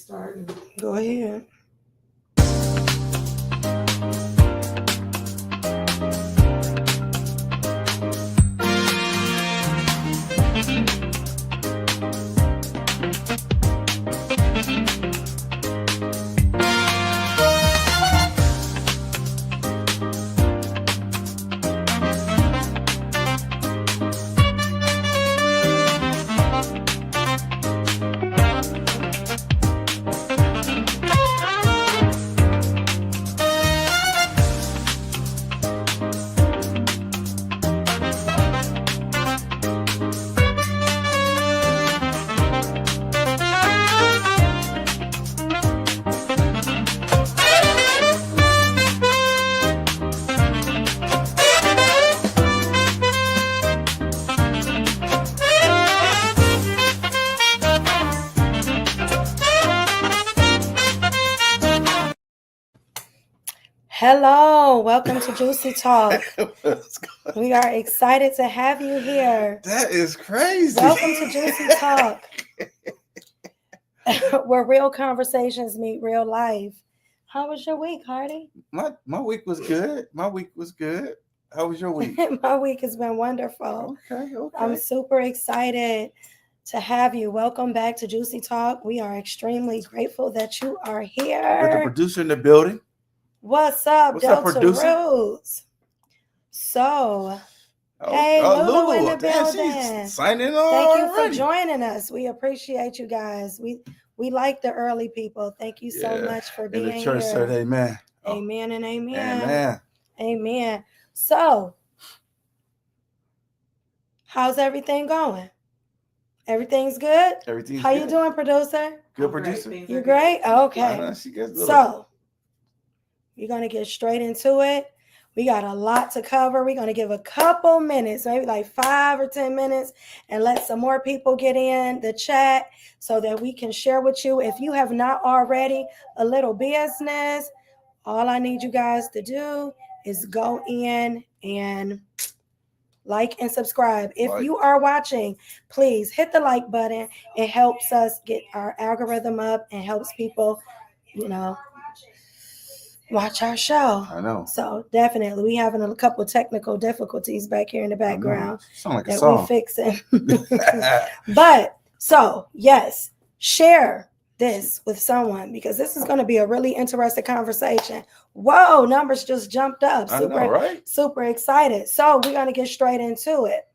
starting. Go ahead. Hello, welcome to Juicy Talk. We are excited to have you here. That is crazy. Welcome to Juicy Talk, where real conversations meet real life. How was your week, Hardy? My week was good. How was your week? My week has been wonderful. Okay. I'm super excited to have you. Welcome back to Juicy Talk. We are extremely grateful that you are here. With the producer in the building. What's up, What's up, Delta producer? Roots? So, hey, Lulu in the building. She's signing on. Thank you already. for joining us. We appreciate you guys. We like the early people. Thank you so much for being here. In the church here. said amen. Amen and amen. Amen. Amen. So, how's everything going? Everything's good? Everything's How good. you doing, producer? Good producer. You great? Okay. She gets little. So, we're going to get straight into it. We got a lot to cover. We're going to give a couple minutes, maybe like 5 or 10 minutes, and let some more people get in the chat so that we can share with you. If you have not already, a little business, all I need you guys to do is go in and like and subscribe. If you are watching, please hit the like button. It helps us get our algorithm up and helps people, watch our show. I know. So definitely, we having a couple technical difficulties back here in the background Sound like a that song. we fixing. But so yes, share this with someone because this is going to be a really interesting conversation. Whoa, numbers just jumped up. I know, right? Super excited. So we're going to get straight into it.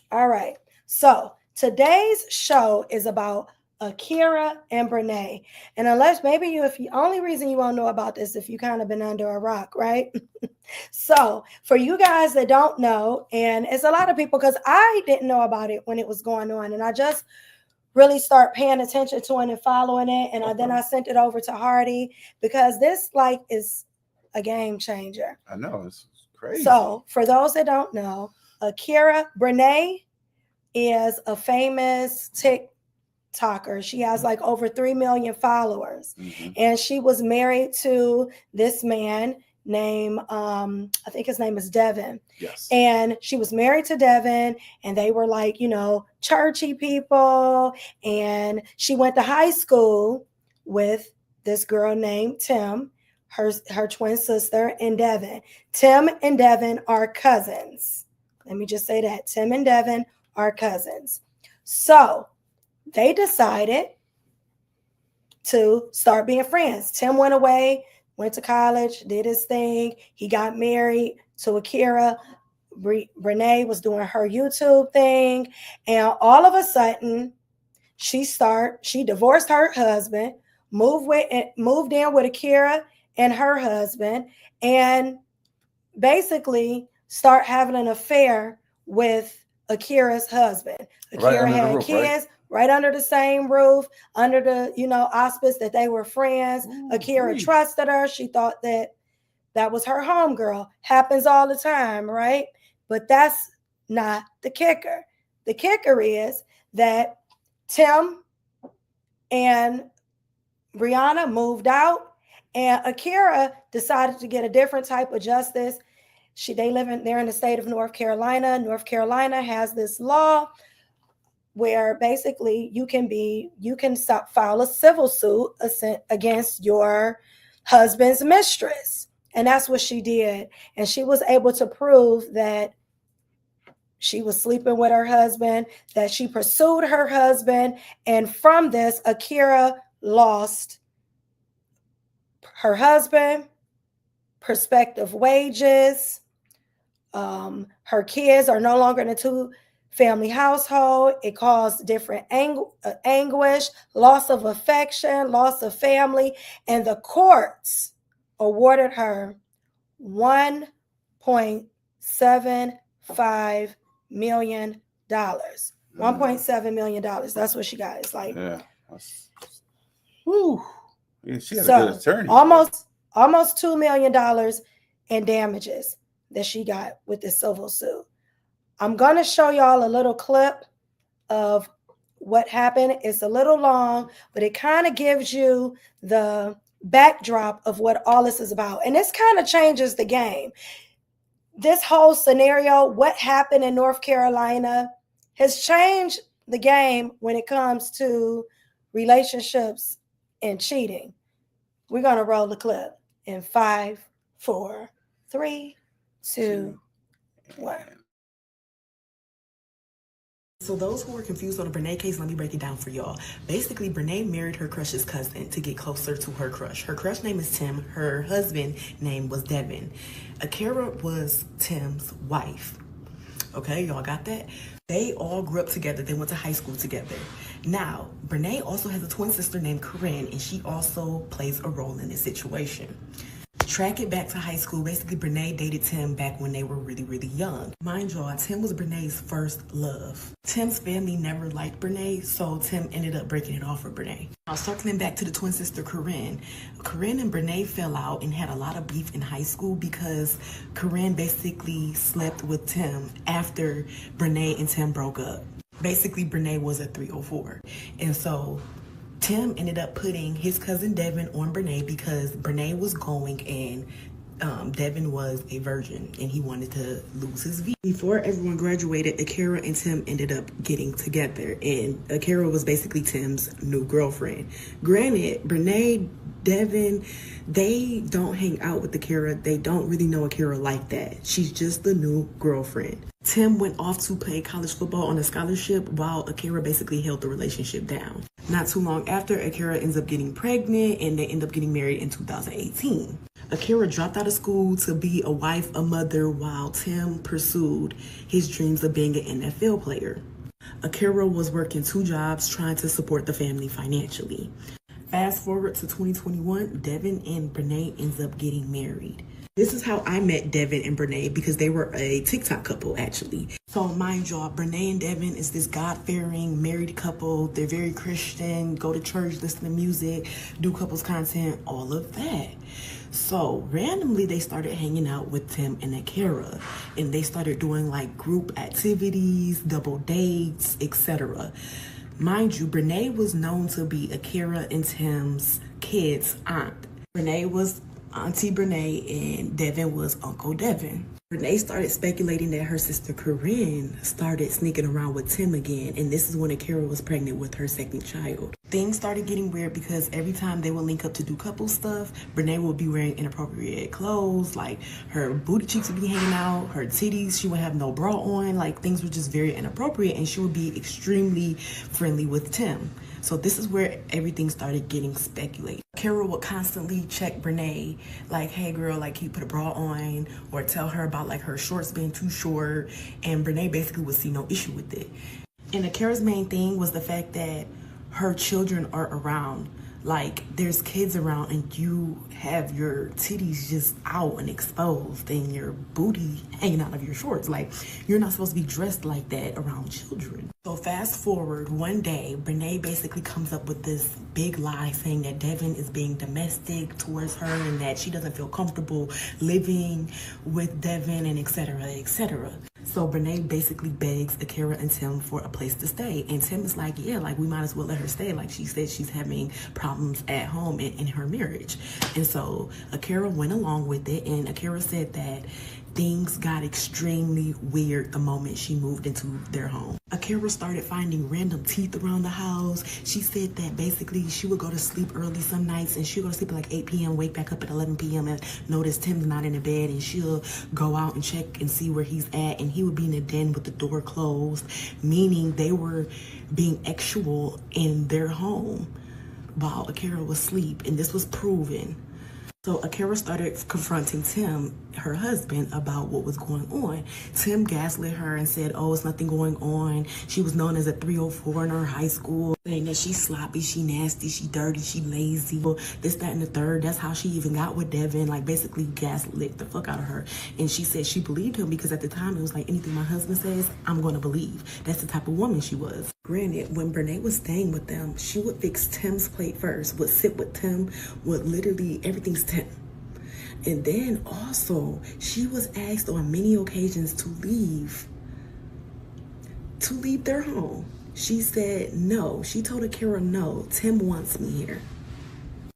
All right. So today's show is about Akira and Brenay. And unless maybe if the only reason you won't know about this if you kind of been under a rock, right? So for you guys that don't know, and it's a lot of people because I didn't know about it when it was going on, and I just really start paying attention to it and following it, and then I sent it over to Hardy because this is a game changer. I know, it's crazy. So for those that don't know, Akira Brenay is a famous TikToker. She has over 3 million followers. Mm-hmm. And she was married to this man named, I think his name is Devin. Yes. And she was married to Devin, and they were churchy people. And she went to high school with this girl named Tim, her twin sister, and Devin. Tim and Devin are cousins. Let me just say that. Tim and Devin are cousins. So they decided to start being friends. Tim went away, went to college, did his thing. He got married to Akira. Brenay was doing her YouTube thing. And all of a sudden, she divorced her husband, moved in with Akira and her husband, and basically start having an affair with Akira's husband. Akira had kids right under the same roof, under the, auspice that they were friends. Ooh, Akira trusted her. She thought that was her homegirl. Happens all the time, right? But that's not the kicker. The kicker is that Tim and Brianna moved out, and Akira decided to get a different type of justice. They're in the state of North Carolina. North Carolina has this law where basically you can file a civil suit against your husband's mistress. And that's what she did. And she was able to prove that she was sleeping with her husband, that she pursued her husband. And from this, Akira lost her husband, prospective wages. Her kids are no longer in a two-family household. It caused different anguish, loss of affection, loss of family. And the courts awarded her $1.75 million. $1.7 million. That's what she got. It's like, yeah. Whew. Yeah, she had a so good attorney. almost $2 million in damages that she got with this civil suit. I'm going to show y'all a little clip of what happened. It's a little long, but it kind of gives you the backdrop of what all this is about. And this kind of changes the game. This whole scenario, what happened in North Carolina, has changed the game when it comes to relationships and cheating. We're going to roll the clip in 5, 4, 3, 2, 1. So those who are confused on the Brenay case, let me break it down for y'all. Basically, Brenay married her crush's cousin to get closer to her crush. Her crush name is Tim. Her husband name was Devin. Akira was Tim's wife. Okay, y'all got that? They all grew up together. They went to high school together. Now, Brenay also has a twin sister named Corinne, and she also plays a role in this situation. Track it back to high school. Basically, Brenay dated Tim back when they were really, really young. Mind y'all, Tim was Brenay's first love. Tim's family never liked Brenay, so Tim ended up breaking it off with Brenay. Now, circling back to the twin sister Corinne. Corinne and Brenay fell out and had a lot of beef in high school because Corinne basically slept with Tim after Brenay and Tim broke up. Basically, Brenay was a 304. And so Tim ended up putting his cousin Devin on Brenay because Brenay was going and Devin was a virgin and he wanted to lose his V. Before everyone graduated, Akira and Tim ended up getting together, and Akira was basically Tim's new girlfriend. Granted, Brenay, Devin, they don't hang out with Akira. They don't really know Akira like that. She's just the new girlfriend. Tim went off to play college football on a scholarship while Akira basically held the relationship down. Not too long after, Akira ends up getting pregnant and they end up getting married in 2018. Akira dropped out of school to be a wife, a mother, while Tim pursued his dreams of being an NFL player. Akira was working 2 jobs trying to support the family financially. Fast forward to 2021, Devin and Brenay ends up getting married. This is how I met Devin and Brenay because they were a TikTok couple, actually. So mind y'all, Brenay and Devin is this God-fearing married couple. They're very Christian, go to church, listen to music, do couples content, all of that. So randomly, they started hanging out with Tim and Akira, and they started doing like group activities, double dates, etc. Mind you, Brenay was known to be Akira and Tim's kids' aunt. Brenay was Auntie Brenay and Devin was Uncle Devin. Brenay started speculating that her sister Corinne started sneaking around with Tim again, and this is when Akira was pregnant with her second child. Things started getting weird because every time they would link up to do couple stuff, Brenay would be wearing inappropriate clothes, like her booty cheeks would be hanging out, her titties, she would have no bra on, like things were just very inappropriate, and she would be extremely friendly with Tim. So this is where everything started getting speculated. Akira would constantly check Brenay, like, hey girl, like, can you put a bra on? Or tell her about like her shorts being too short. And Brenay basically would see no issue with it. And Akira's main thing was the fact that her children are around. Like, there's kids around and you have your titties just out and exposed and your booty hanging out of your shorts. Like, you're not supposed to be dressed like that around children. So fast forward, one day, Brenay basically comes up with this big lie saying that Devin is being domestic towards her and that she doesn't feel comfortable living with Devin and etc., etc. So Brenay basically begs Akira and Tim for a place to stay. And Tim is like, yeah, like we might as well let her stay. Like she said she's having problems at home in her marriage. And so Akira went along with it, and Akira said that things got extremely weird the moment she moved into their home. Akira started finding random teeth around the house. She said that basically she would go to sleep early some nights and she'll go to sleep at like 8 p.m., wake back up at 11 p.m. and notice Tim's not in the bed, and she'll go out and check and see where he's at, and he would be in the den with the door closed, meaning they were being actual in their home while Akira was asleep, and this was proven. So Akira started confronting Tim, her husband, about what was going on. Tim gaslit her and said, oh, it's nothing going on. She was known as a 304 in her high school, saying that she's sloppy, she nasty, she dirty, she lazy, this, that, and the third. That's how she even got with Devin, like basically gaslit the fuck out of her. And she said she believed him because at the time it was like, anything my husband says, I'm going to believe. That's the type of woman she was. Granted, when Brenay was staying with them, she would fix Tim's plate first, would sit with Tim, would literally, everything's Tim. And then also, she was asked on many occasions to leave their home. She said no. She told Akira, no, Tim wants me here.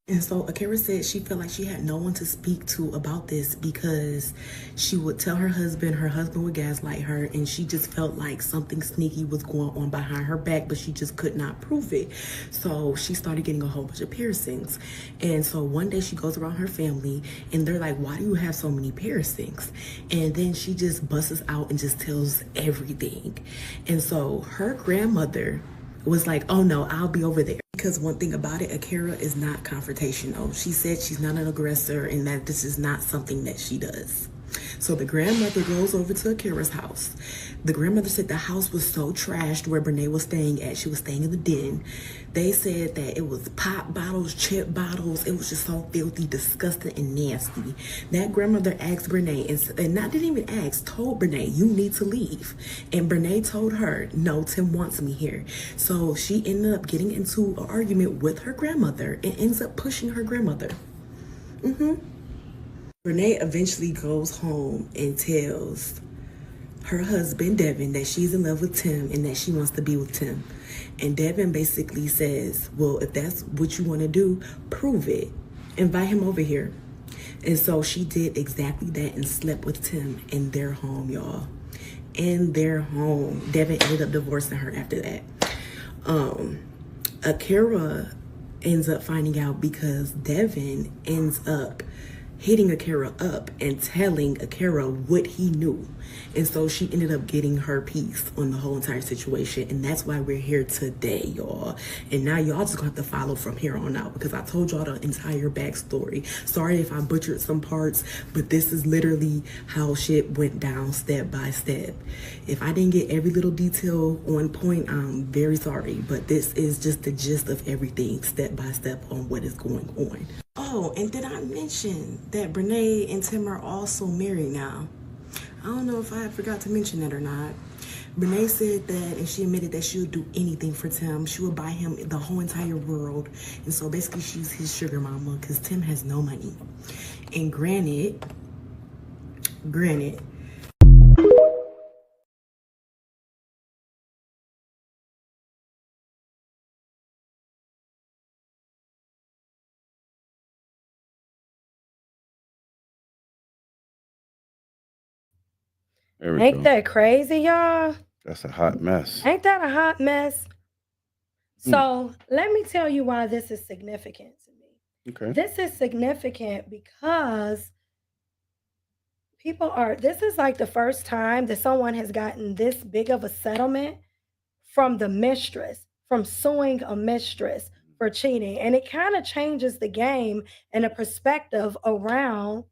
And so Akira said she felt like she had no one to speak to about this because she would tell her husband would gaslight her, and she just felt like something sneaky was going on behind her back, but she just could not prove it. So she started getting a whole bunch of piercings. And so one day she goes around her family and they're like, why do you have so many piercings? And then she just busts out and just tells everything. And so her grandmother was like, oh no, I'll be over there. Because one thing about it, Akira is not confrontational. She said she's not an aggressor and that this is not something that she does. So the grandmother goes over to Akira's house. The grandmother said the house was so trashed where Brenay was staying at. She was staying in the den. They said that it was pop bottles, chip bottles. It was just so filthy, disgusting, and nasty. That grandmother asked Brenay, and not didn't even ask, told Brenay, you need to leave. And Brenay told her, no, Tim wants me here. So she ended up getting into an argument with her grandmother and ends up pushing her grandmother. Brenay eventually goes home and tells her husband, Devin, that she's in love with Tim and that she wants to be with Tim. And Devin basically says, well, if that's what you want to do, prove it. Invite him over here. And so she did exactly that and slept with Tim in their home, y'all. In their home. Devin ended up divorcing her after that. Akira ends up finding out because Devin ends up hitting Akira up and telling Akira what he knew. And so she ended up getting her piece on the whole entire situation. And that's why we're here today, y'all. And now y'all just gonna have to follow from here on out because I told y'all the entire backstory. Sorry if I butchered some parts, but this is literally how shit went down step by step. If I didn't get every little detail on point, I'm very sorry. But this is just the gist of everything step by step on what is going on. Oh, and did I mention that Brenay and Tim are also married now? I don't know if I forgot to mention that or not. Brenay said that, and she admitted that she would do anything for Tim. She would buy him the whole entire world. And so basically she's his sugar mama because Tim has no money. And granted, Ain't that crazy, y'all? That's a hot mess. Ain't that a hot mess? So let me tell you why this is significant to me. Okay. This is significant because this is like the first time that someone has gotten this big of a settlement from the mistress, from suing a mistress for cheating. And it kind of changes the game and the perspective around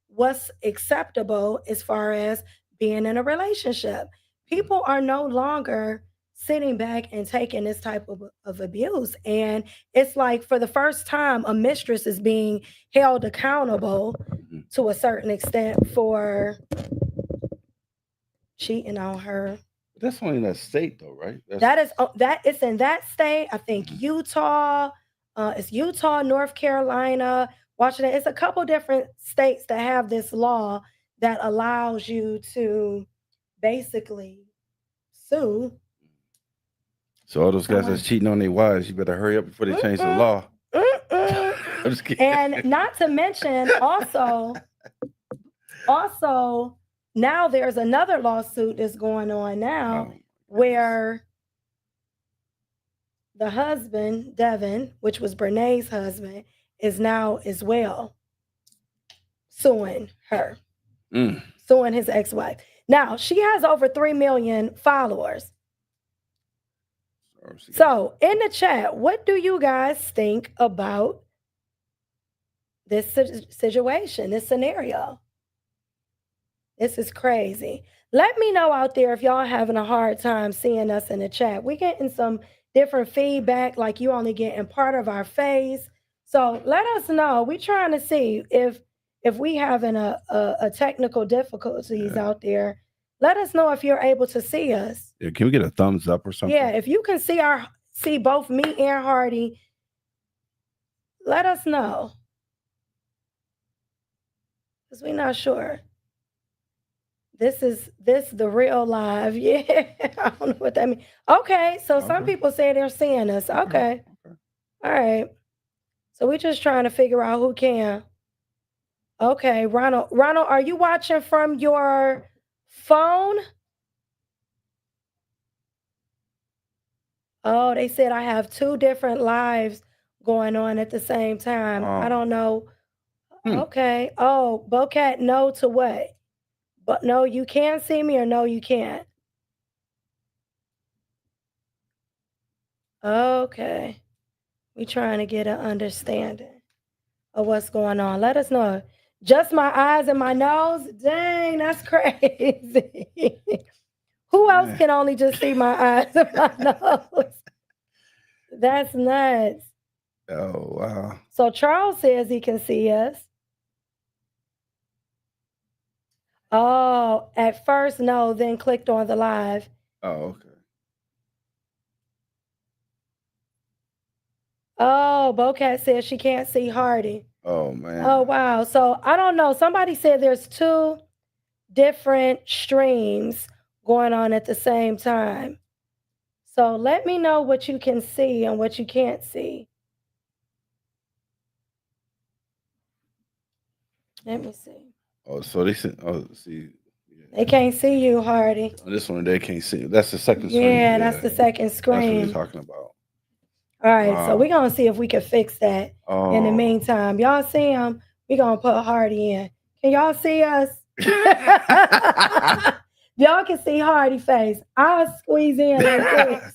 what's acceptable as far as being in a relationship. People are no longer sitting back and taking this type of abuse. And it's like for the first time, a mistress is being held accountable to a certain extent for cheating on her. That's only in that state, though, right? It's in that state. I think Utah. It's Utah, North Carolina, Washington. It's a couple different states that have this law that allows you to basically sue. So all those guys that's cheating on their wives, you better hurry up before they change the law. I'm just kidding. And not to mention also now there's another lawsuit that's going on now where the husband, Devin, which was Brenay's husband, is now as well suing her, suing his ex-wife. Now, she has over 3 million followers. So, in the chat, what do you guys think about this situation, this scenario? This is crazy. Let me know out there if y'all having a hard time seeing us in the chat. We're getting some different feedback, like you only getting part of our face. So let us know. We're trying to see if we having a technical difficulties out there. Let us know if you're able to see us. Yeah, can we get a thumbs up or something? Yeah, if you can see both me and Hardy, let us know. Because we're not sure. This the real live. Yeah, I don't know what that means. Okay, so some people say they're seeing us. Okay. All right. So we're just trying to figure out who can. Okay, Ronald, are you watching from your phone? Oh, they said I have 2 different lives going on at the same time. I don't know. Okay. Oh, Bocat, no to what? But no, you can see me, or no, you can't. Okay. We trying to get an understanding of what's going on. Let us know. Just my eyes and my nose? Dang, that's crazy. Who else can only just see my eyes and my nose? That's nuts. Oh, wow. So Charles says he can see us. Oh, at first, no, then clicked on the live. Oh, okay. Oh, Bocat says she can't see Hardy. Oh, man. Oh, wow. So I don't know. Somebody said there's 2 different streams going on at the same time. So let me know what you can see and what you can't see. Let me see. Oh, so they said, see. Yeah. They can't see you, Hardy. This one, they can't see. That's the second screen. Yeah, that's the second screen. That's what they're talking about. All right, so we're going to see if we can fix that in the meantime. Y'all see him? We're going to put Hardy in. Can y'all see us? Y'all can see Hardy face. I'll squeeze in like this.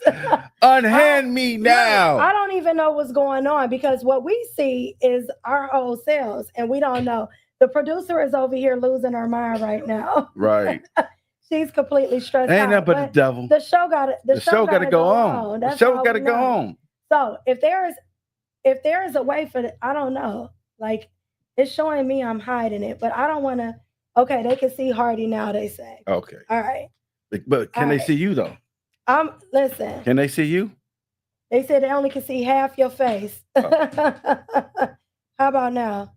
Unhand me now. I don't even know what's going on, because what we see is our whole selves, and we don't know. The producer is over here losing her mind right now. Right. She's completely stressed out. Ain't nothing but the devil. The show got to go on. The show got to go on. So if there is a way for I don't know. Like, it's showing me I'm hiding it, but I don't want to. Okay, they can see Hardy now, they say. Okay. All right. But can they see you though? Listen. Can they see you? They said they only can see half your face. How about now?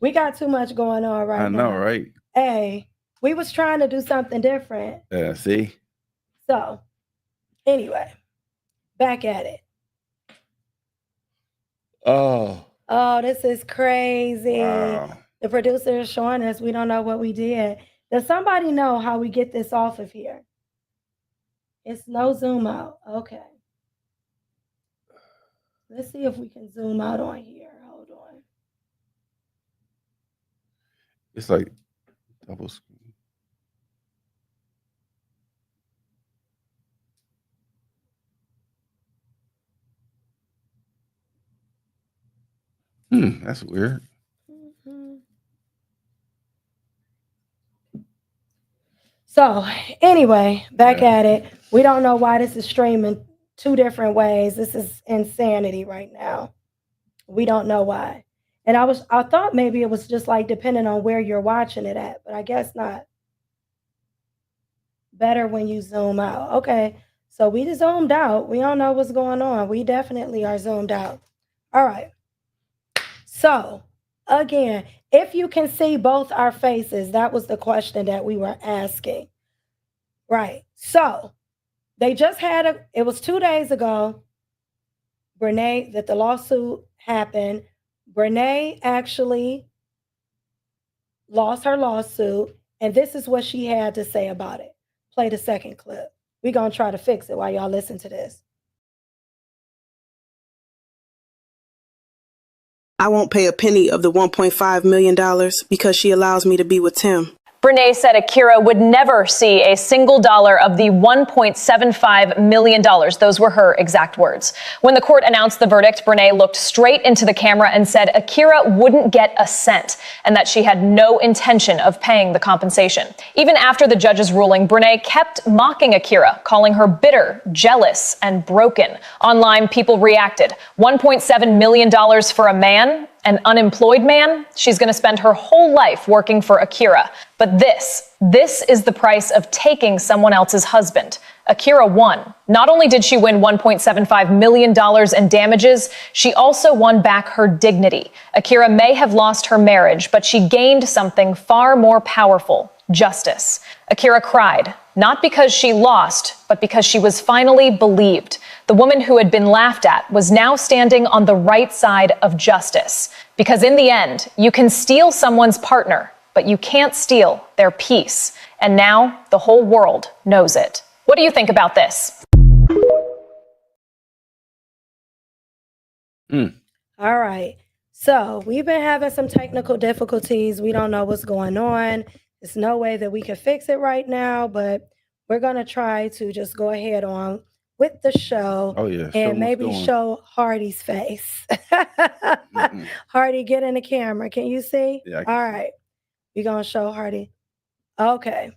We got too much going on right now. I know, right? Hey, we was trying to do something different. Yeah, see? So, anyway, back at it. Oh, this is crazy. Wow. The producer is showing us we don't know what we did. Does somebody know how we get this off of here? It's no zoom out. Okay. Let's see if we can zoom out on here. Hold on. It's like double screen. That's weird. So anyway, back at it. We don't know why this is streaming 2 different ways. This is insanity right now. We don't know why. And I thought maybe it was just like depending on where you're watching it at, but I guess not. Better when you zoom out. Okay. So we just zoomed out. We don't know what's going on. We definitely are zoomed out. All right. So again, if you can see both our faces, that was the question that we were asking. Right. So they just had it was 2 days ago, Brenay, that the lawsuit happened. Brenay actually lost her lawsuit, and this is what she had to say about it. Play the second clip. We're going to try to fix it while y'all listen to this. I won't pay a penny of the $1.5 million because she allows me to be with Tim. Brenay said Akira would never see a single dollar of the $1.75 million. Those were her exact words. When the court announced the verdict, Brenay looked straight into the camera and said Akira wouldn't get a cent and that she had no intention of paying the compensation. Even after the judge's ruling, Brenay kept mocking Akira, calling her bitter, jealous, and broken. Online, people reacted. $1.7 million for a man? An unemployed man? She's going to spend her whole life working for Akira. But this is the price of taking someone else's husband. Akira won. Not only did she win $1.75 million in damages, she also won back her dignity. Akira may have lost her marriage, but she gained something far more powerful: justice. Akira cried, not because she lost, but because she was finally believed. The woman who had been laughed at was now standing on the right side of justice. Because in the end, you can steal someone's partner, but you can't steal their peace. And now the whole world knows it. What do you think about this? All right. So we've been having some technical difficulties. We don't know what's going on. There's no way that we can fix it right now, but we're going to try to just go ahead on with the show. Oh, yeah. And maybe show Hardy's face. Hardy, get in the camera. Can you see? Yeah, all right. We're going to show Hardy. Okay.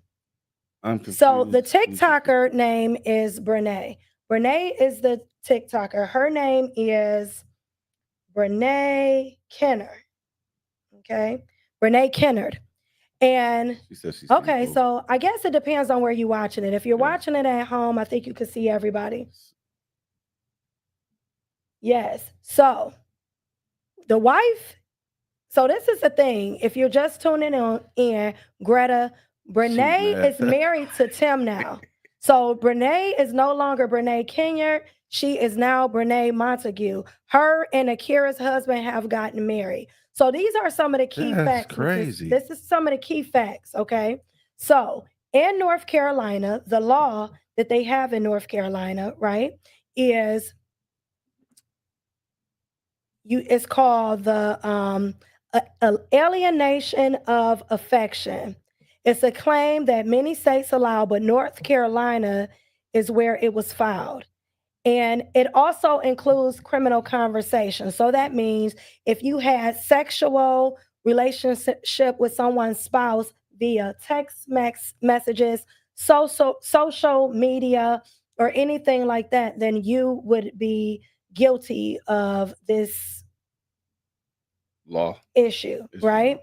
I'm confused. So the TikToker name is Brenay. Brenay is the TikToker. Her name is Brenay Kennard. Okay. Brenay Kennard. And okay, so I guess it depends on where you're watching it. If you're watching it at home, I think you can see everybody. Yes. So the wife, so this is the thing. If you're just tuning in, Greta, Brenay is married to Tim now. So Brenay is no longer Brenay Kennard. She is now Brenay Montague. Her and Akira's husband have gotten married. So these are some of the key facts. Crazy. This is some of the key facts, okay? So in North Carolina, the law that they have in North Carolina, right, is it's called the alienation of affection. It's a claim that many states allow, but North Carolina is where it was filed. And it also includes criminal conversation. So that means if you had sexual relationship with someone's spouse via text messages, social media, or anything like that, then you would be guilty of this law issue, right?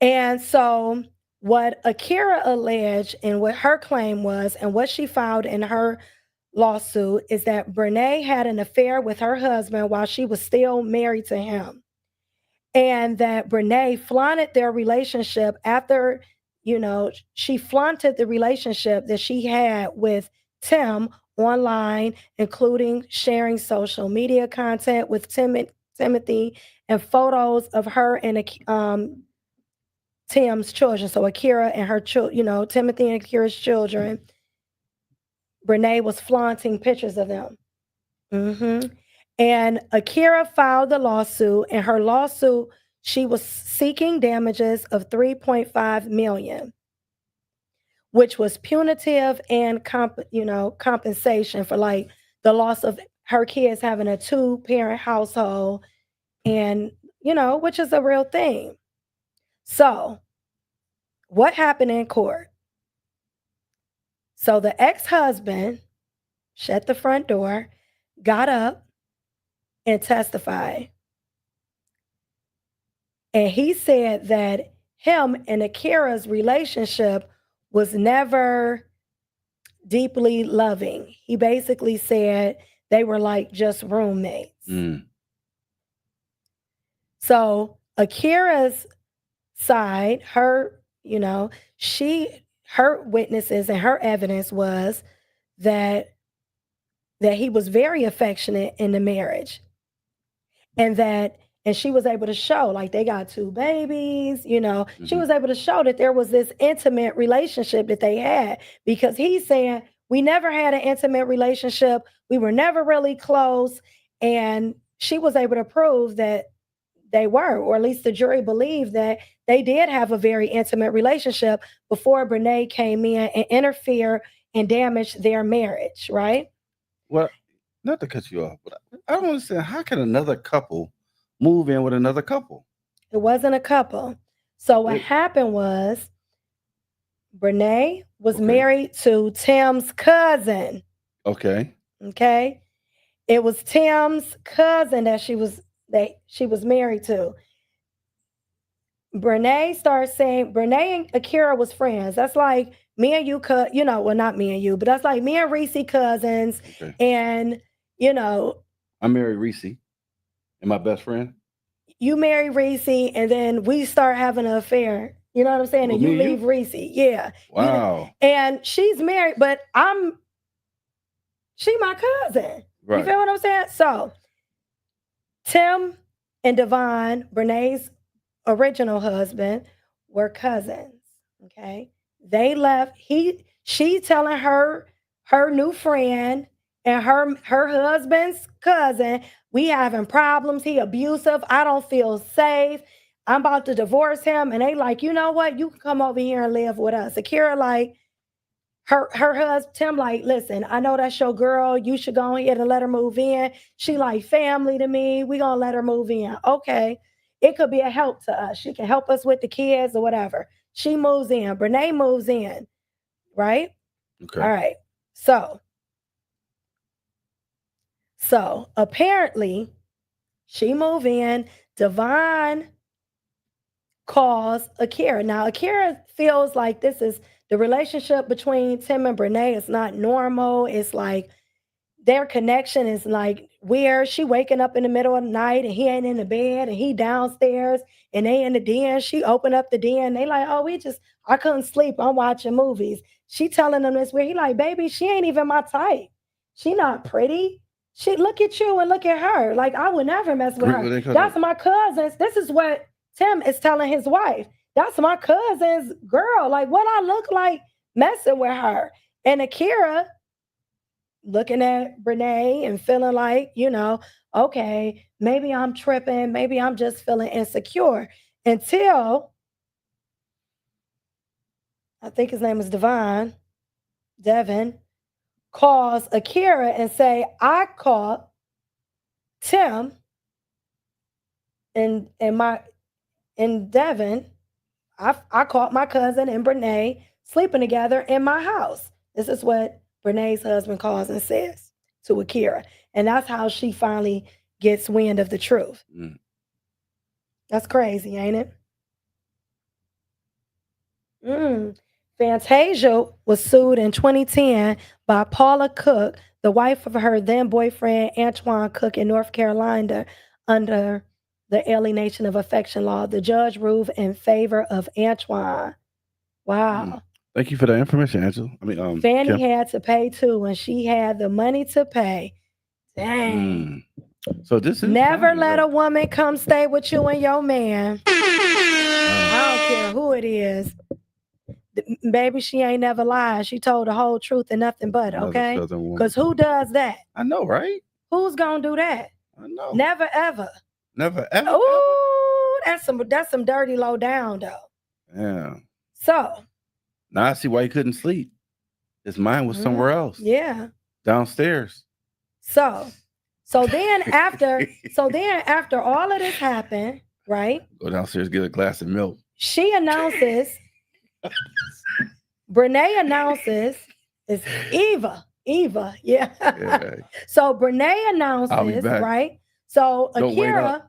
And so what Akira alleged and what her claim was and what she filed in her lawsuit is that Brenay had an affair with her husband while she was still married to him. And that Brenay flaunted their relationship after, she flaunted the relationship that she had with Tim online, including sharing social media content with Timothy and photos of her and Tim's children. So Akira and her children, Timothy and Akira's children. Brenay was flaunting pictures of them. And Akira filed the lawsuit. And her lawsuit, she was seeking damages of $3.5 million, which was punitive and compensation for like the loss of her kids having a 2-parent household, and which is a real thing. So what happened in court? So the ex-husband shut the front door, got up, and testified. And he said that him and Akira's relationship was never deeply loving. He basically said they were like just roommates. So Akira's side, her witnesses and her evidence was that he was very affectionate in the marriage, and that And she was able to show, like, they got 2 babies, she Mhm. was able to show that there was this intimate relationship that they had, because he's saying, we never had an intimate relationship. We were never really close. And she was able to prove that they were, or at least the jury believed that they did have a very intimate relationship before Brenay came in and interfered and damaged their marriage, right? Well, not to cut you off, but I don't understand. How can another couple move in with another couple? It wasn't a couple. So what It- happened was Brenay was Okay. married to Tim's cousin. Okay. Okay. It was Tim's cousin that she was married to. Brenay started saying Brenay and Akira was friends. That's like me and you well, not me and you, but that's like me and Reese cousins. Okay. And I married Reese and my best friend. you marry Reese and then we start having an affair. You know what I'm saying? Well, And you me and leave you? Reese. Yeah. Wow. And she's married, but she my cousin. Right. You feel what I'm saying? So Tim and Devon, Brenay's original husband, were cousins. Okay. They left. She telling her new friend and her husband's cousin, we having problems. He abusive. I don't feel safe. I'm about to divorce him. And they like, you know what? You can come over here and live with us. Akira like, her husband, Tim, like, listen, I know that's your girl. You should go ahead and let her move in. She like family to me. We gonna let her move in. Okay. It could be a help to us. She can help us with the kids or whatever. She moves in. Brenay moves in. Right? Okay. All right. So apparently she moved in. Devon calls Akira. Now, Akira feels like this is the relationship between Tim and Brenay is not normal. It's like their connection is like weird. She waking up in the middle of the night and he ain't in the bed and he downstairs and they in the den. She opened up the den. They like, oh, I couldn't sleep. I'm watching movies. She telling them this weird. He like, baby, she ain't even my type. She not pretty. She look at you and look at her. Like, I would never mess with her. That's my cousins. This is what Tim is telling his wife. That's my cousin's girl. Like, what I look like messing with her. And Akira looking at Brenay and feeling like, okay, maybe I'm tripping. Maybe I'm just feeling insecure. Until, I think his name is Devin, calls Akira and say, I caught Tim and Devin. I caught my cousin and Brenay sleeping together in my house. This is what Brenay's husband calls and says to Akira. And that's how she finally gets wind of the truth. Mm. That's crazy, ain't it? Fantasia was sued in 2010 by Paula Cook, the wife of her then boyfriend Antoine Cook in North Carolina, under the alienation of affection law. The judge ruled in favor of Antoine. Wow. Thank you for that information, Angela. Fanny had to pay too, and she had the money to pay. Dang. So this is never let a woman come stay with you and your man. I don't care who it is. Baby, she ain't never lied. She told the whole truth and nothing but, okay? Because who does that? I know, right? Who's gonna do that? I know. Never ever. Never ever. Ooh, that's some dirty low down though. Yeah. So now I see why he couldn't sleep. His mind was somewhere else. Yeah. Downstairs. So then after all of this happened, right? Go downstairs, get a glass of milk. She announces, Brenay announces, it's Eva, yeah. So Brenay announces, right? So Akira,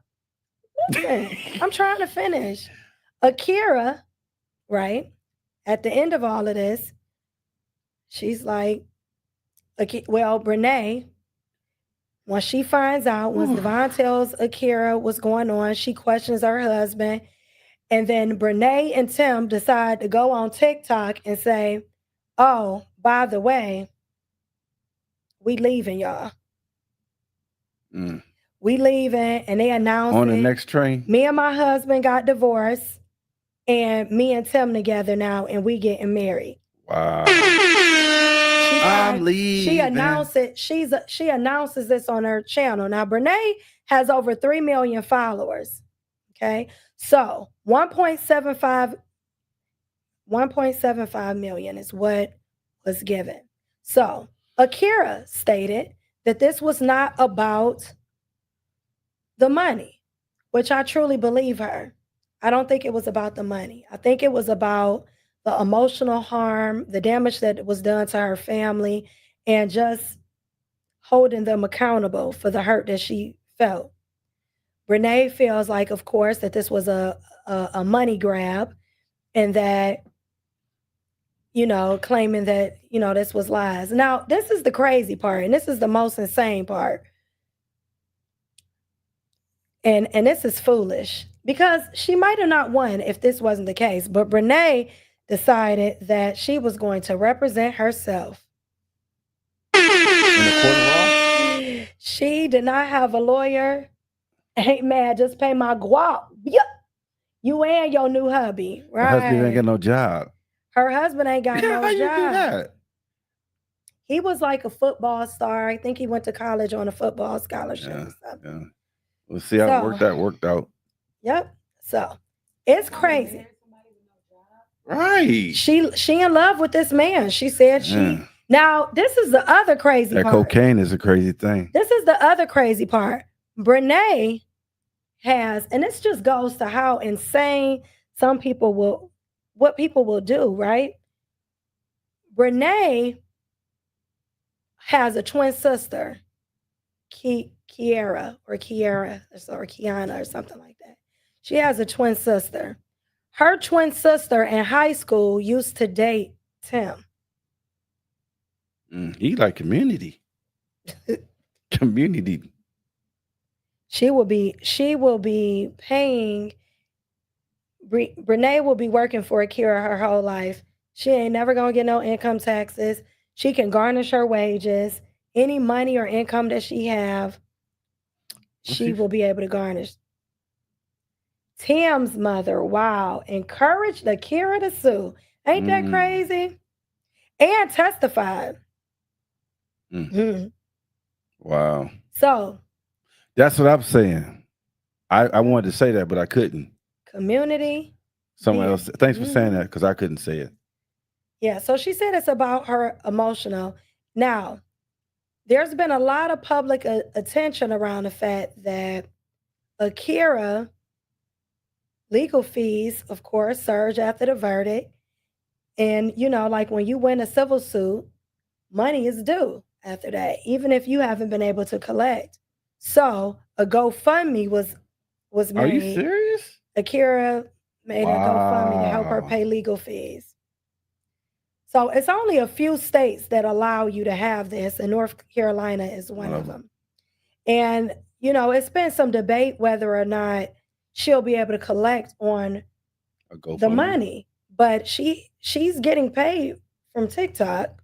listen, I'm trying to finish. Akira, right? At the end of all of this, she's like, well, Brenay, once she finds out, once Devon tells Akira what's going on, she questions her husband. And then Brenay and Tim decide to go on TikTok and say, oh, by the way, we leaving, y'all. we leaving, and they announced On the it. next train? Me and my husband got divorced, and me and Tim together now, and we getting married. Wow. I'm leaving. She announced it. She announces this on her channel. Now, Brenay has over 3 million followers. Okay, so 1.75 million is what was given. So Akira stated that this was not about the money, which I truly believe her. I don't think it was about the money. I think it was about the emotional harm, the damage that was done to her family, and just holding them accountable for the hurt that she felt. Brenay feels like, of course, that this was a money grab, and that, claiming that, this was lies. Now, this is the crazy part, and this is the most insane part. And this is foolish, because she might have not won if this wasn't the case, but Brenay decided that she was going to represent herself. In the court of law? She did not have a lawyer. Ain't mad, just pay my guap. Yep. You and your new hubby, right? Her husband ain't got no job. Her husband ain't got no How you do job. that? He was like a football star. I think he went to college on a football scholarship or something. Yeah. We'll see how it worked out. Yep. So it's crazy. Right. She in love with this man. She said Now, this is the other crazy part. That cocaine is a crazy thing. This is the other crazy part. Brenay has, and this just goes to how insane what people will do, right? Brenay has a twin sister, Kiara or Kiana or something like that. She has a twin sister. Her twin sister in high school used to date Tim. He like community. Community. She will be paying. Brenay will be working for Akira her whole life. She ain't never gonna get no income taxes. She can garnish her wages. Any money or income that she have, she will be able to garnish. Tim's mother, wow, encouraged Akira to sue. Ain't that crazy? And testified. Wow. So that's what I'm saying. I wanted to say that, but I couldn't. Community. Someone else. Thanks for saying that, because I couldn't say it. Yeah, so she said it's about her emotional. Now, there's been a lot of public attention around the fact that Akira legal fees, of course, surge after the verdict. And, like when you win a civil suit, money is due after that, even if you haven't been able to collect. So a GoFundMe was made. Are you serious? Akira made a GoFundMe to help her pay legal fees. So it's only a few states that allow you to have this, and North Carolina is one of them. And, it's been some debate whether or not she'll be able to collect on the money, but she's getting paid from TikTok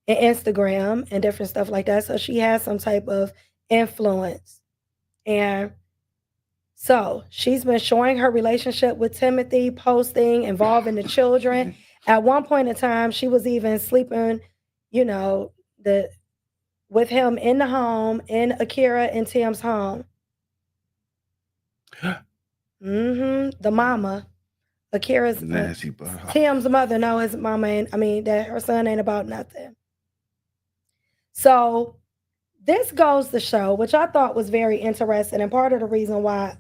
and Instagram and different stuff like that. So she has some type of influence. And so she's been showing her relationship with Timothy, posting, involving the children. At one point in time, she was even sleeping, with him in the home, in Akira and Tim's home. The mama, Akira's nasty, Tim's mother, know his mama that her son ain't about nothing. So this goes to show, which I thought was very interesting, and part of the reason why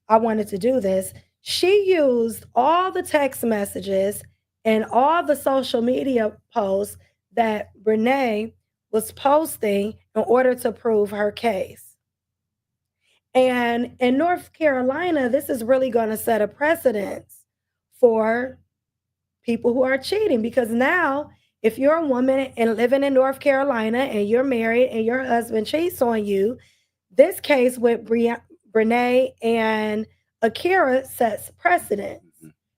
I wanted to do this, she used all the text messages and all the social media posts that Brenay was posting in order to prove her case. And in North Carolina, this is really going to set a precedence for people who are cheating, because now if you're a woman and living in North Carolina and you're married and your husband cheats on you, this case with Brenay and Akira sets precedence.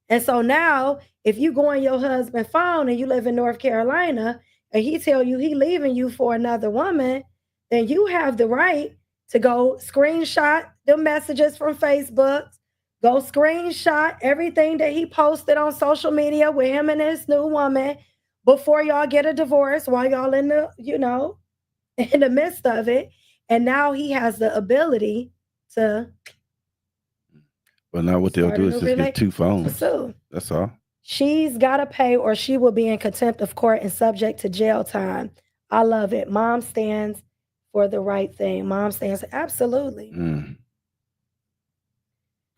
And so now if you go on your husband's phone and you live in North Carolina and he tell you he leaving you for another woman, then you have the right to go screenshot the messages from Facebook, go screenshot everything that he posted on social media with him and his new woman before y'all get a divorce, while y'all in the, in the midst of it. And now he has the ability to. But now what they'll do is just get 2 phones. So that's all. She's got to pay or she will be in contempt of court and subject to jail time. I love it. Mom stands for the right thing. Mom stands. Absolutely.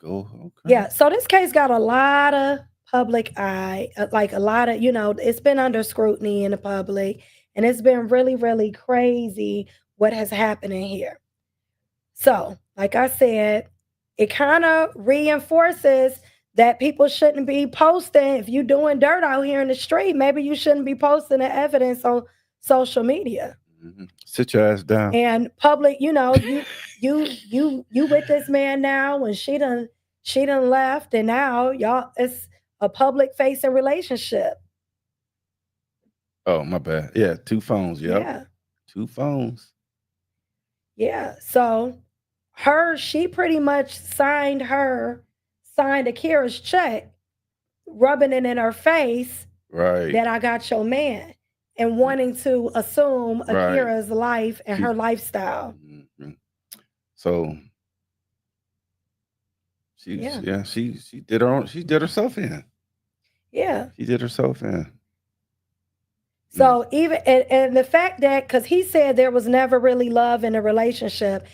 Go. Okay. Yeah. So this case got a lot of public eye, like a lot of, it's been under scrutiny in the public, and it's been really, really crazy what has happened in here. So, like I said, it kind of reinforces that people shouldn't be posting. If you're doing dirt out here in the street, maybe you shouldn't be posting the evidence on social media. Sit your ass down. And public, you with this man now, and she done left, and now y'all, it's a public facing relationship. Oh, my bad. Yeah, 2 phones. Yep. Yeah. 2 phones. Yeah. So she pretty much signed Akira's check, rubbing it in her face, right, that I got your man, and wanting to assume Akira's life and her lifestyle. So she did herself in. Yeah. She did herself in. So even and the fact that, because he said there was never really love in a relationship,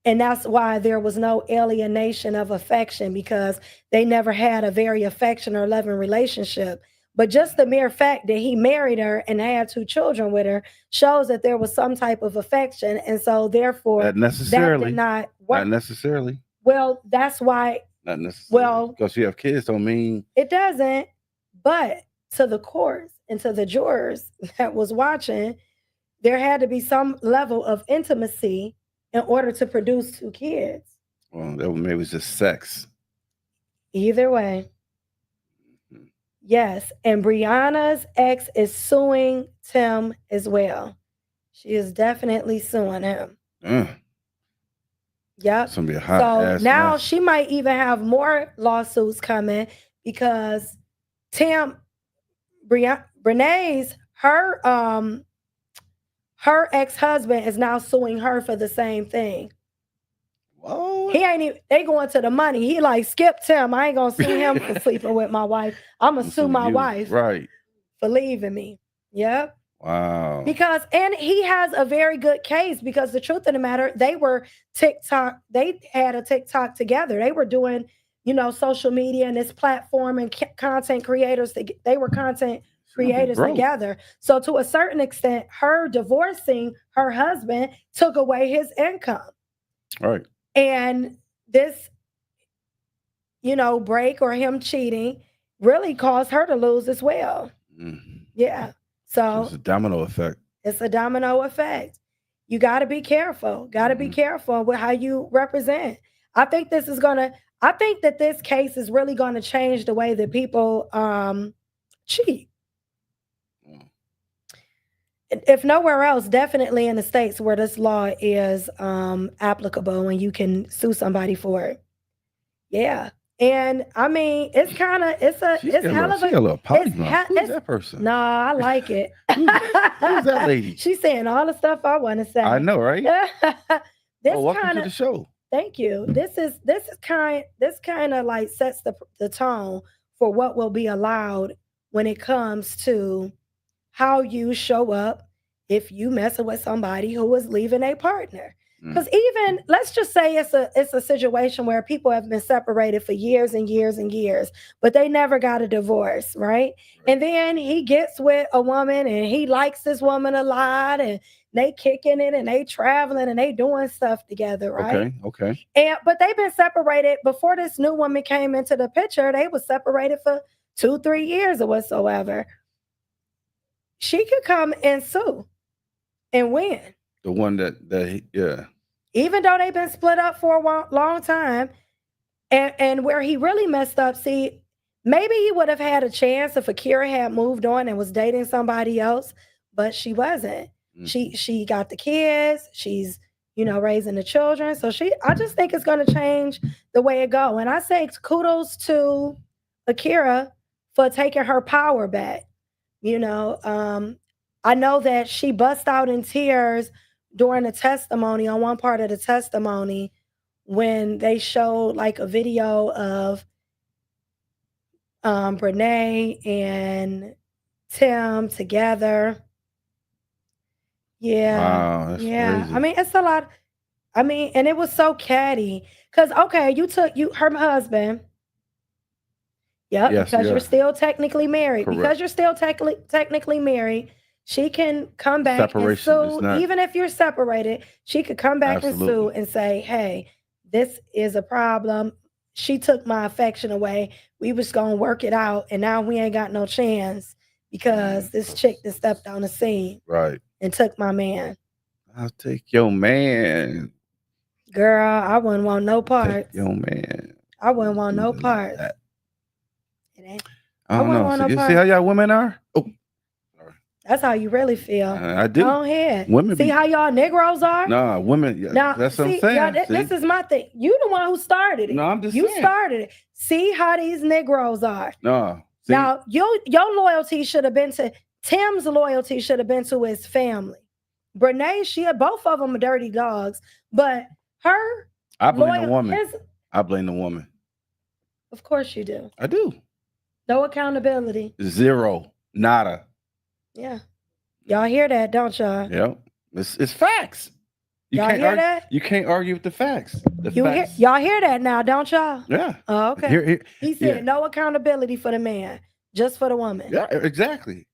and that's why there was no alienation of affection, because they never had a very affectionate or loving relationship. But just the mere fact that he married her and had 2 children with her shows that there was some type of affection. And so therefore, that did not work. Not necessarily. Well, that's why. Not necessarily. Well, because you have kids don't mean. It doesn't. But to the courts and to the jurors that was watching, there had to be some level of intimacy in order to produce 2 kids. Well, that maybe it was just sex. Either way. Yes. And Brianna's ex is suing Tim as well. She is definitely suing him. Yep. It's gonna be a hot ass now mess. she might even have more lawsuits coming, because Brenay's her ex-husband is now suing her for the same thing. Whoa. He ain't even, they going to the money. He like, skip Tim. I ain't gonna sue him for sleeping with my wife. I'm gonna sue my wife for leaving me. Yep. Wow. Because, and he has a very good case, because the truth of the matter, they had a TikTok together. They were doing, social media and this platform and content creators. They were content creators together. So to a certain extent, her divorcing her husband took away his income. Right. And this, break or him cheating really caused her to lose as well. Yeah. So it's a domino effect. It's a domino effect. You got to be careful. Got to be careful with how you represent. I think that this case is really going to change the way that people cheat. If nowhere else, definitely in the States where this law is applicable and you can sue somebody for it. Yeah. And I mean, it's hell of a, Who's that person? No, I like it. Who's that lady? She's saying all the stuff I want to say. I know, right? Welcome to the show. Thank you. This kind of like sets the tone for what will be allowed when it comes to how you show up if you messing with somebody who is leaving a partner. Because even, let's just say it's a situation where people have been separated for years and years and years, but they never got a divorce, right? And then he gets with a woman and he likes this woman a lot, and they kicking it and they traveling and they doing stuff together, right? Okay. But they've been separated before this new woman came into the picture. They were separated for 2-3 years or whatsoever. She could come and sue and win. The one that even though they've been split up for a long time, and where he really messed up, see, maybe he would have had a chance if Akira had moved on and was dating somebody else, but she wasn't. She got the kids. She's, raising the children. So I just think it's going to change the way it go. And I say kudos to Akira for taking her power back. I know that she bust out in tears during the testimony, on one part of the testimony, when they showed like a video of Brenay and Tim together. Yeah. Wow, that's crazy. I mean, it's a lot. I mean, and it was so catty. Because, okay, you took her husband. Yep, Yes, because yeah. you're still technically married. Correct. Because you're still technically married, she can come back and sue. Even if you're separated, she could come back and sue and say, hey, this is a problem. She took my affection away. We was going to work it out, and now we ain't got no chance because this chick that stepped on the scene and took my man. I'll take your man. Girl, I wouldn't want no parts. Take your man. I wouldn't want no parts. Like I don't know. You see how y'all women are? Oh, sorry. That's how you really feel. I do. Go ahead. Women see how y'all Negroes are? Nah, women. Now, that's what I'm saying. This is my thing. You the one who started it. No, I'm just saying. You started it. See how these Negroes are. No. See? Now, your loyalty should have been to Tim's loyalty should have been to his family. Brenay, both of them are dirty dogs, but her. I blame the woman. I blame the woman. Of course you do. I do. No accountability. Zero. Nada. Yeah. Y'all hear that, don't y'all? Yep. It's facts. Y'all hear that? You can't argue with the facts. Y'all hear that now, don't y'all? Yeah. Oh, okay. He said no accountability for the man, just for the woman. Yeah, exactly.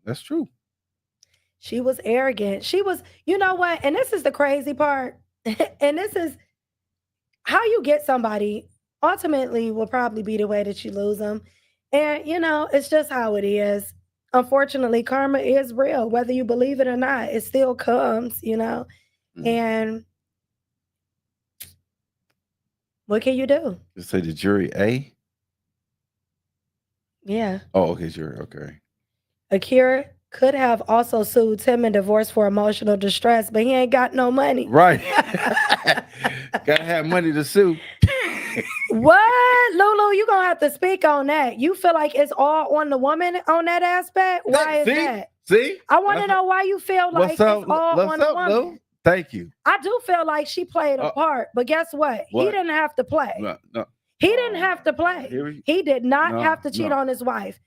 That's true. She was arrogant. She was, you know what? And this is the crazy part. And this is how you get somebody ultimately will probably be the way that you lose them. And, it's just how it is. Unfortunately, karma is real. Whether you believe it or not, it still comes, And what can you do? You say the jury A? Yeah. Oh, okay, jury. Okay. Akira could have also sued Tim and divorced for emotional distress, but he ain't got no money. Right. Gotta have money to sue. What? Lulu, you're going to have to speak on that. You feel like it's all on the woman on that aspect? Why is that? See? I want to know why you feel like it's all on the woman. Lou? Thank you. I do feel like she played a part, but guess what? He didn't have to play. No. He didn't have to play. He did not have to cheat on his wife.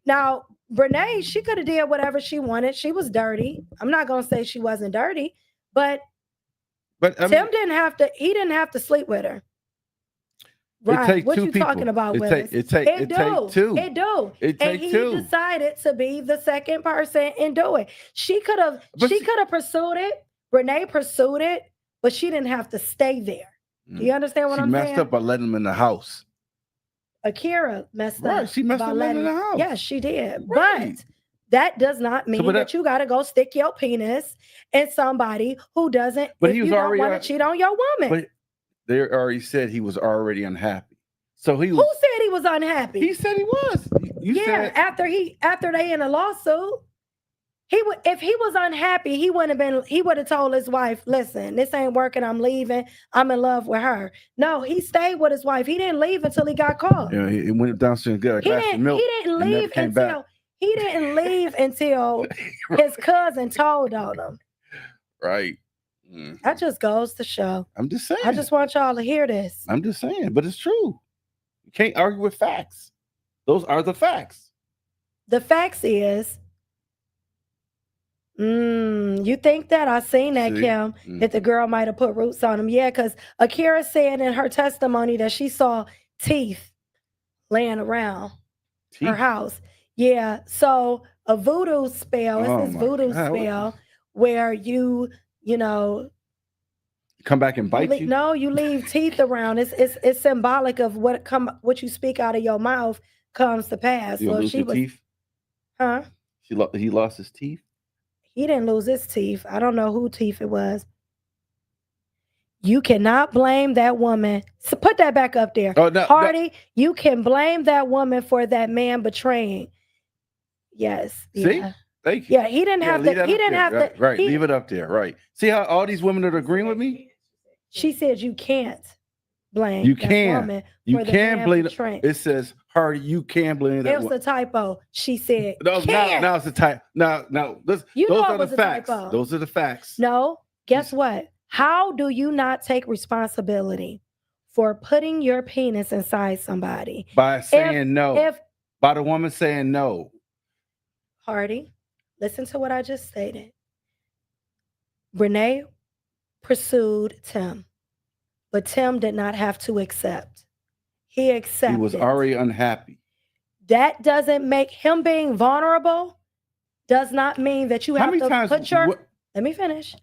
Now, Brenay, she could have did whatever she wanted. She was dirty. I'm not going to say she wasn't dirty, but Tim didn't have to. He didn't have to sleep with her. Right. What you talking about, Willis? It take two. It do. And he decided to be the second person and do it. She could have pursued it. Brenay pursued it, but she didn't have to stay there. Do you understand what I'm saying? She messed up by letting him in the house. Akira messed up. Right. She messed up letting him in the house. Yes, she did. Right. But that does not mean that you got to go stick your penis in somebody who doesn't. But if he was you already don't want to cheat on your woman. But they already said he was already unhappy. So he was. Who said he was unhappy? He said he was. You said after they in a lawsuit, if he was unhappy, he would have told his wife, "Listen, this ain't working. I'm leaving. I'm in love with her." No, he stayed with his wife. He didn't leave until he got caught. Yeah, he went downstairs and got a glass of milk. He didn't leave until his cousin told on him. Right. That just goes to show. I'm just saying. I just want y'all to hear this. I'm just saying, but it's true. You can't argue with facts. Those are the facts. The facts is, you think that? I seen that, Kim, that the girl might have put roots on him. Yeah, because Akira said in her testimony that she saw teeth laying around her house. Yeah, so a voodoo spell, it's this voodoo spell where you come back and bite you. No, you leave teeth around. It's symbolic of what you speak out of your mouth comes to pass. So if she was teeth? Huh? He lost his teeth? He didn't lose his teeth. I don't know who teeth it was. You cannot blame that woman. So put that back up there. Oh, no, Hardy, you can blame that woman for that man betraying. Yes. See? Yeah. Thank you. Yeah, he didn't have to. He didn't Right. have Leave to. it up there. Right. See how all these women that agree with me? Right. See how all these women that agreeing with me? She said you can't blame You that can. woman You for the can man blame. portraying. It says Hardy. You can blame that It was woman. a typo. She said No, can't. now it's the type. Now, those You know it are the was a facts. typo. Those are the facts. No, guess what? How do you not take responsibility for putting your penis inside somebody? By saying no. If By the woman saying no. Hardy, listen to what I just stated. Brenay pursued Tim, but Tim did not have to accept. He accepted. He was already unhappy. That doesn't make him being vulnerable. Does not mean that you have to put your. Let me finish.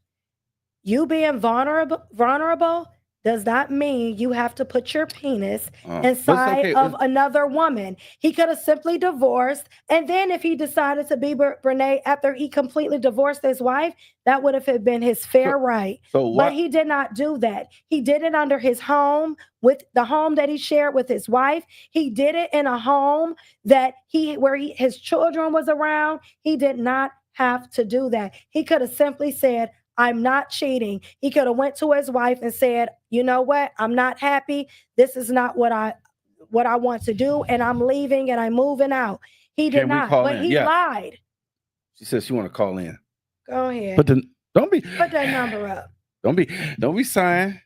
You being vulnerable does not mean you have to put your penis inside of another woman. He could have simply divorced. And then if he decided to be Brenay after he completely divorced his wife, that would have been his fair right. But he did not do that. He did it under his home, with the home that he shared with his wife. He did it in a home that his children was around. He did not have to do that. He could have simply said, I'm not cheating. He could have went to his wife and said, you know what? I'm not happy. This is not what I want to do. And I'm leaving and I'm moving out. He did not, but he lied. She said she want to call in. Go ahead. But don't be. Put that number up. Don't be sighing.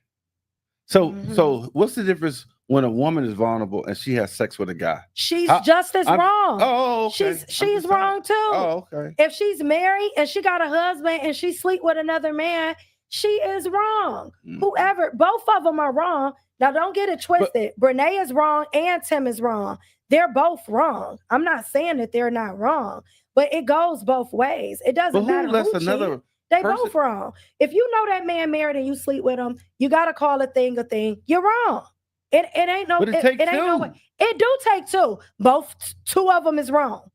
So what's the difference when a woman is vulnerable and she has sex with a guy? She's just as wrong. Oh, okay. She's wrong too. Oh, okay. If she's married and she got a husband and she sleep with another man, she is wrong. Whoever, both of them are wrong. Now don't get it twisted. Brenay is wrong and Tim is wrong. They're both wrong. I'm not saying that they're not wrong, but it goes both ways. It doesn't matter who cheats. They both wrong. If you know that man married and you sleep with him, you got to call a thing a thing. You're wrong. It ain't no. But it takes ain't two. no way. It do take two. Two of them is wrong.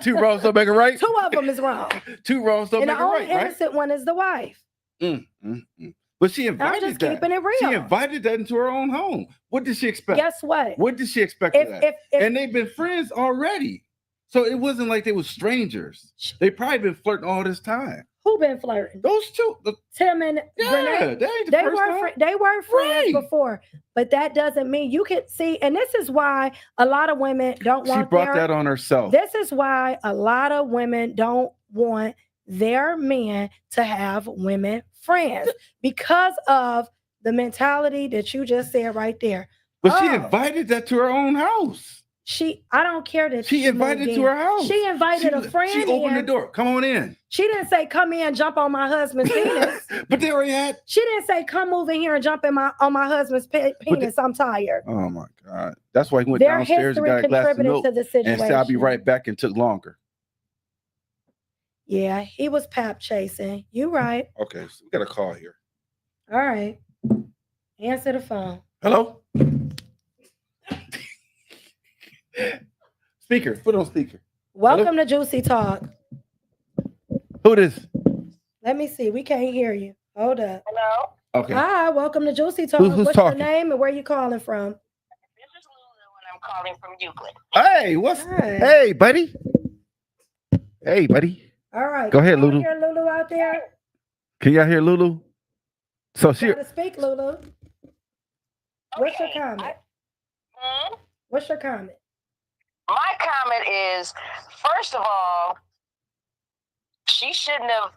Two wrongs don't make it right. Two of them is wrong. Two wrongs don't make it right. And the only innocent one is the wife. But she invited I'm just that. keeping it real. She invited that into her own home. What did she expect? Guess what? What did she expect of that? And they've been friends already. So it wasn't like they were strangers. They probably been flirting all this time. Who been flirting? Those two. Tim and Brenay. They were friends before. But that doesn't mean you can see. And this is why a lot of women don't want. She brought that on herself. This is why a lot of women don't want their men to have women friends, because of the mentality that you just said right there. But she invited that to her own house. I don't care that she invited to her house. She invited a friend. She opened the door. Come on in. She didn't say, come in and jump on my husband's penis. But they already had. She didn't say, come move in here and jump on my husband's penis. I'm tired. Oh my God. That's why he went downstairs and got a glass of milk to the situation. And said, I'll be right back, and took longer. Yeah, he was pap chasing. You right. Okay, so we got a call here. All right. Answer the phone. Hello? Speaker. Put on speaker. Welcome to Juicy Talk. Who this? Let me see. We can't hear you. Hold up. Hello? Okay. Hi, welcome to Juicy Talk. Who's What's talking? your name and where you calling from? This is Lulu and I'm calling from Euclid. Hey, Hey, buddy. Hey, buddy. All right. Go ahead, Lulu. Hear Lulu out there? Can y'all hear Lulu? So she. Gotta speak, Lulu. What's your comment? What's your comment? My comment is, first of all, she shouldn't have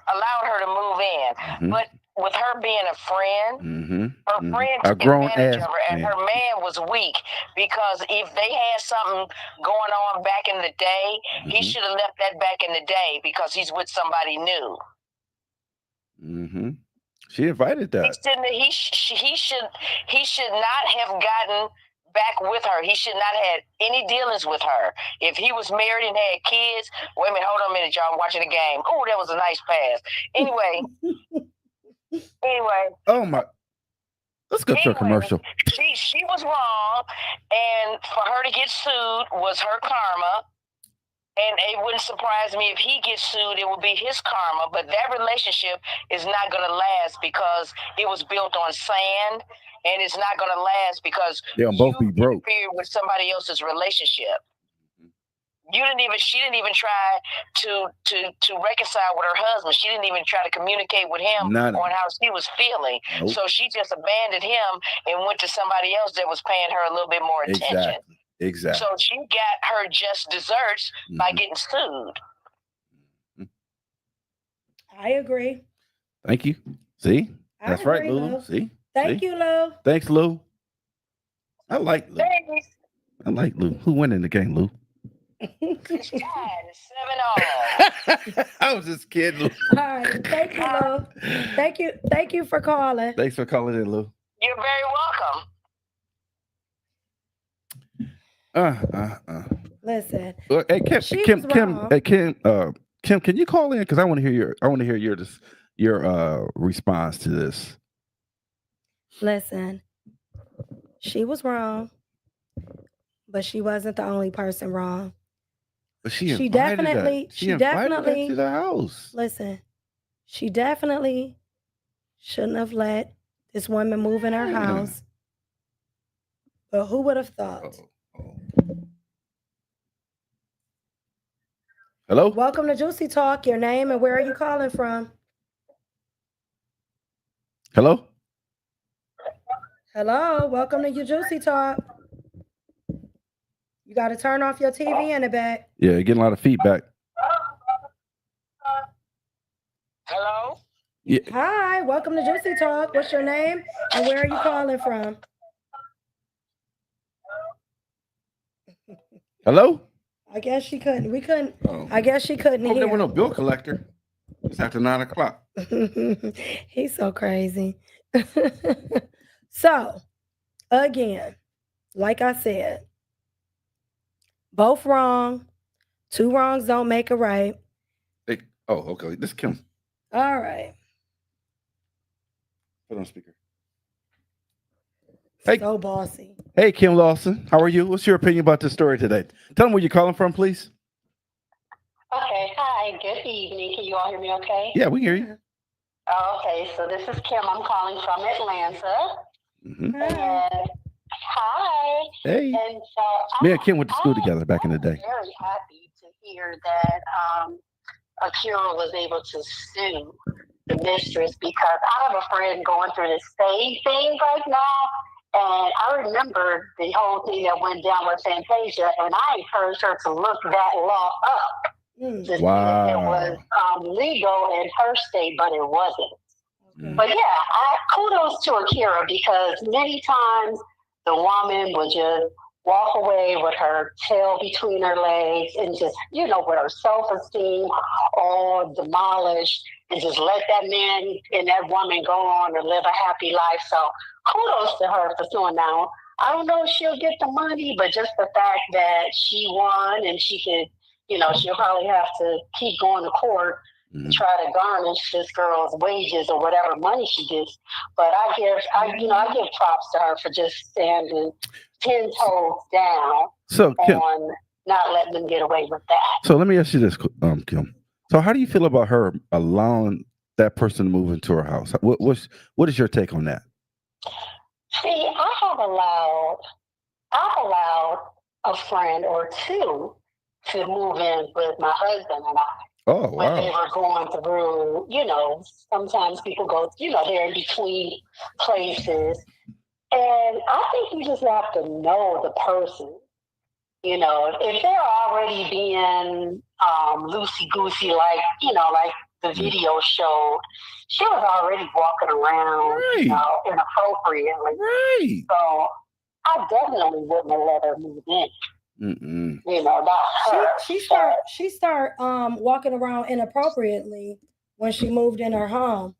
allowed her to move in. Mm-hmm. But with her being a friend, her friend A took grown advantage of ass her, and man. her man was weak, because if they had something going on back in the day, he should have left that back in the day, because he's with somebody new. She invited that. He should not have gotten back with her. He should not have had any dealings with her. If he was married and had kids, wait a minute, hold on a minute, y'all. I'm watching the game. Oh, that was a nice pass. Anyway. Oh my. Let's go to a commercial. She was wrong, and for her to get sued was her karma. And it wouldn't surprise me if he gets sued, it would be his karma. But that relationship is not going to last, because it was built on sand, and it's not going to last because they'll both be broke. interfere with somebody else's relationship. She didn't even try to reconcile with her husband. She didn't even try to communicate with him on how she was feeling. Nope. So she just abandoned him and went to somebody else that was paying her a little bit more attention. Exactly. So she got her just desserts by getting sued. I agree. Thank you. See? That's right, Lulu. Lou. See? Thank you, Lou. Thanks, Lou. I like Lou. Thanks. I like Lou. Who won in the game, Lou? It's tied. 7-all. I was just kidding. Lou. All right. Thank you, Lou. Thank you for calling. Thanks for calling in, Lou. You're very welcome. Listen. Hey, Kim, can you call in? Because I want to hear your response to this. Listen, she was wrong, but she wasn't the only person wrong. But she definitely to the house. Listen, she definitely shouldn't have let this woman move in her house. But who would have thought? Hello? Welcome to Juicy Talk. Your name and where are you calling from? Hello? Hello, welcome to your Juicy Talk. You got to turn off your TV in the back. Yeah, you're getting a lot of feedback. Hello? Yeah. Hi, welcome to Juicy Talk. What's your name and where are you calling from? Hello? I guess she couldn't. We couldn't. I guess she couldn't hear. There was no bill collector. It's after 9 o'clock. He's so crazy. So, again, like I said, both wrong. Two wrongs don't make a right. Okay. This is Kim. All right. Put on speaker. Hey, so bossy. Hey, Kim Lawson. How are you? What's your opinion about this story today? Tell them where you're calling from, please. Okay. Hi. Good evening. Can you all hear me okay? Yeah, we hear you. Okay. So this is Kim. I'm calling from Atlanta. Mm-hmm. And hi. Hey. And so me and Kim went to school together back in the day. I'm very happy to hear that Akira was able to sue the mistress because I have a friend going through the same thing right now. And I remember the whole thing that went down with Fantasia, and I encouraged her to look that law up to see if it was legal in her state, but it wasn't. But yeah, kudos to Akira because many times the woman would just walk away with her tail between her legs and just, with her self-esteem all demolished and just let that man and that woman go on and live a happy life. So kudos to her for doing that. I don't know if she'll get the money, but just the fact that she won and she could, she'll probably have to keep going to court to try to garnish this girl's wages or whatever money she gets. But I give props to her for just standing 10 toes down on not letting them get away with that. So let me ask you this, Kim. So how do you feel about her allowing that person to move into her house? What is your take on that? See, I've allowed a friend or two to move in with my husband and I. Oh, wow. When they were going through, sometimes people go, they're in between places. And I think you just have to know the person. If they're already being loosey-goosey, like the video showed, she was already walking around, inappropriately. Right. So I definitely wouldn't have let her move in. Mm-mm. Not her. She start walking around inappropriately when she moved in her home.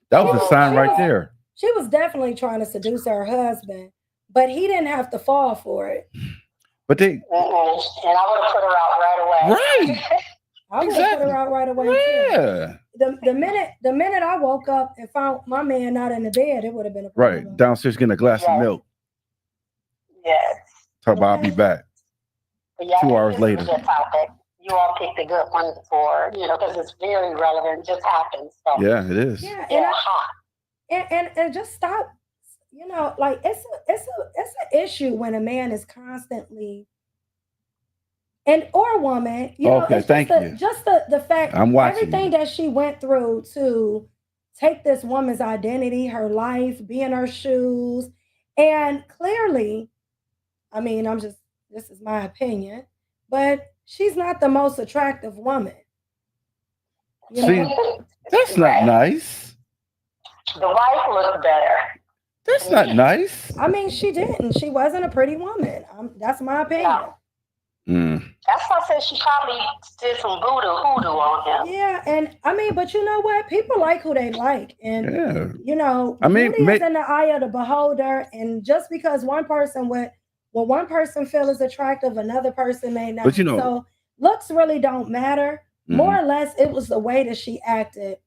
That was a sign right there. She was definitely trying to seduce her husband, but he didn't have to fall for it. But and I would have put her out right away. Right. I would have put her out right away. Yeah. Too. The minute I woke up and found my man not in the bed, it would have been a problem. Right. Downstairs getting a glass of milk. Yes. Talk about I'll be back. 2 hours later. Topic. You all picked a good one for, because it's very relevant. It just happens. So. Yeah, it is. Yeah, and just stop. Like it's an issue when a man is constantly and or woman, you know, Okay, it's thank you. just the fact, I'm watching everything you. that she went through to take this woman's identity, her life, be in her shoes, and clearly, I mean, this is my opinion, but she's not the most attractive woman. You See, know? that's not nice. The wife looked better. That's not nice. I mean, she didn't. She wasn't a pretty woman. That's my opinion. No. Mm. That's why I said she probably did some hoodoo on him. Yeah, and I mean, but you know what? People like who they like, and Yeah. you know, I mean, beauty is in the eye of the beholder. And just because one person one person feels is attractive, another person may not. But you know, so looks really don't matter. More or less, it was the way that she acted.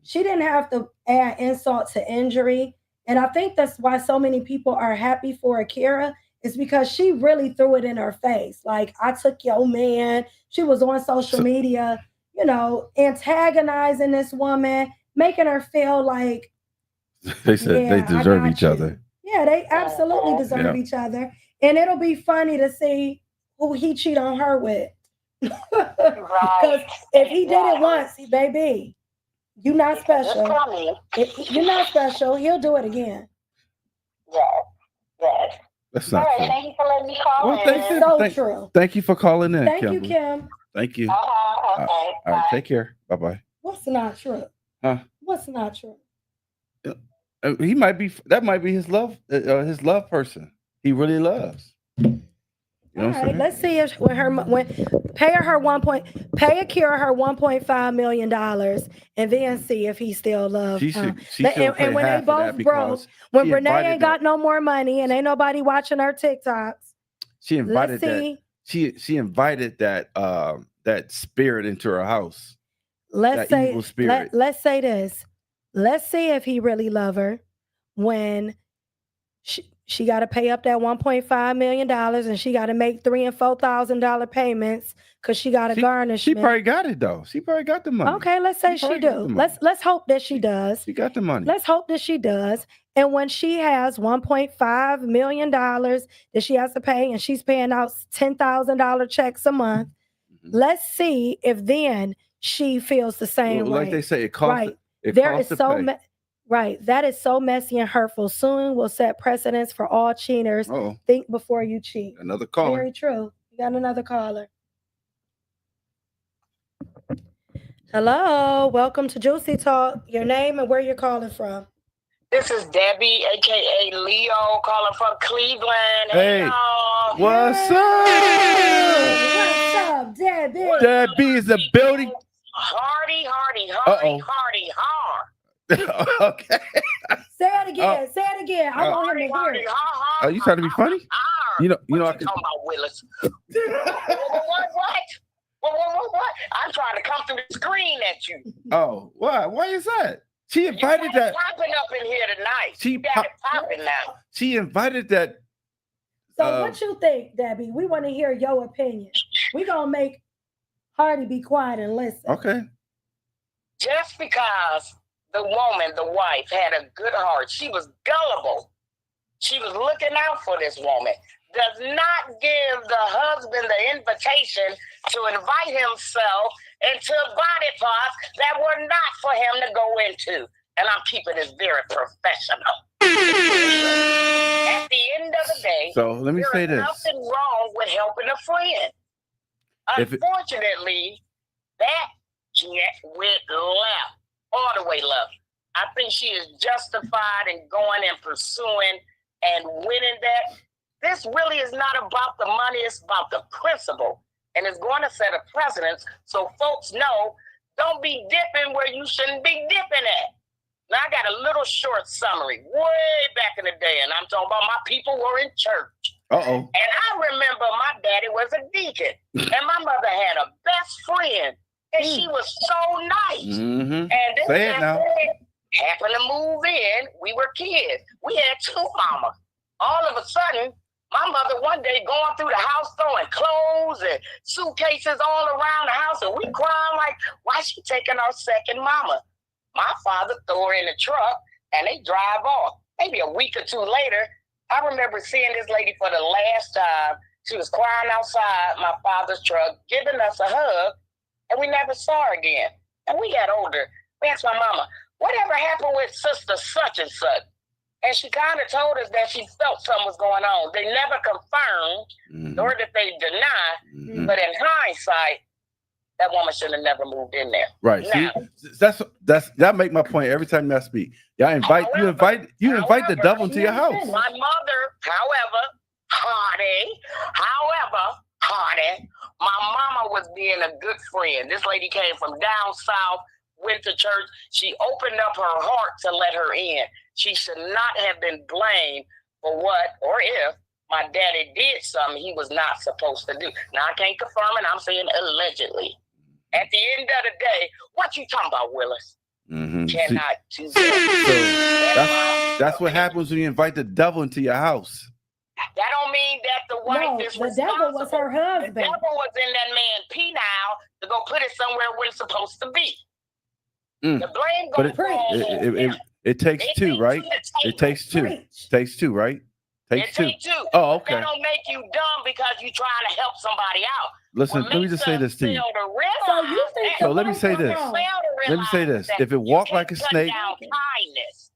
She didn't have to add insult to injury, and I think that's why so many people are happy for Akira. Is because she really threw it in her face. Like, I took your man. She was on social media, you know, antagonizing this woman, making her feel like they said they deserve each other. Yeah, they absolutely deserve each other. And it'll be funny to see who he cheat on her with. Because if he did it once, baby, you're not special. You're not special. He'll do it again. Yes. That's not true. Thank you for letting me call in. True. Thank you for calling in, Thank Kimberly. you, Kim. Thank you. Okay. All right, take care. Bye-bye. What's not true? Huh? What's not true? He might be. That might be his love person. He really loves. You know all right, let's see if pay Akira her $1.5 million, and then see if he still loves her. And when they both broke, when Brenay ain't got no more money and ain't nobody watching her TikToks, she invited that. She invited that spirit into her house. Evil spirit. Let's say this. Let's see if he really love her when she got to pay up that $1.5 million and she got to make $3,000 and $4,000 payments because she got a garnishment. She probably got it though. She probably got the money. Okay, let's say she do. Let's hope that she does. She got the money. Let's hope that she does. And when she has $1.5 million that she has to pay, and she's paying out $10,000 checks a month, let's see if then she feels the same way. Like they say, it costs. Right. Right. That is so messy and hurtful. Suing will set precedents for all cheaters. Think before you cheat. Another caller. Very true. You got another caller. Hello. Welcome to Juicy Talk. Your name and where you're calling from. This is Debbie, a.k.a. Leo, calling from Cleveland. Hey, y'all. What's up? What's up, Debbie? Debbie is a building. Hardy, hard. Okay. Say it again. Say it again. I want him to hear it. Are you trying to be funny? You know. I can talking about Willis. What? I'm trying to come through the screen at you. Oh, why? Why is that? She invited that. Popping up in here tonight. She got it popping now. She invited that. So what you think, Debbie? We want to hear your opinion. We're gonna make Hardy be quiet and listen. Okay. Just because the woman, the wife, had a good heart, she was gullible. She was looking out for this woman. Does not give the husband the invitation to invite himself into body parts that were not for him to go into. And I'm keeping this very professional. At the end of the day, so let me say this. There's nothing wrong with helping a friend. Unfortunately, that went left, all the way left. I think she is justified in going and pursuing and winning that. This really is not about the money, it's about the principle. And it's going to set a precedence so folks know, don't be dipping where you shouldn't be dipping at. Now, I got a little short summary way back in the day, and I'm talking about my people were in church. Uh-oh. And I remember my daddy was a deacon, and my mother had a best friend, and she was so nice. Mm-hmm. And this Say it now. happened to move in. We were kids. We had two mamas. All of a sudden, my mother one day going through the house throwing clothes and suitcases all around the house, and we crying like, why she taking our second mama? My father threw her in the truck, and they drive off. Maybe a week or two later, I remember seeing this lady for the last time, She was crying outside my father's truck, giving us a hug, and we never saw her again. And we got older. We asked my mama, whatever happened with sister such and such? And she kind of told us that she felt something was going on. They never confirmed, nor did they deny, but in hindsight, that woman should have never moved in there. Right. Now, See, that make my point every time I speak. Y'all invite the devil into your house. My mother, however, my mama was being a good friend. This lady came from down south, went to church. She opened up her heart to let her in. She should not have been blamed for what or if my daddy did something he was not supposed to do. Now, I can't confirm it. I'm saying allegedly. At the end of the day, what you talking about, Willis? Cannot do that. So that's what happens when you invite the devil into your house. That don't mean that the wife is the devil was her husband. The devil was in that man penile to go put it somewhere where it's supposed to be. The blame goes on. It takes two, right? It takes two. Takes two, right? Takes two. Oh, okay. That don't make you dumb because you're trying to help somebody out. Listen, let me just say this to you. So let me say this. Let me say this. If it walked like a snake. Kindness.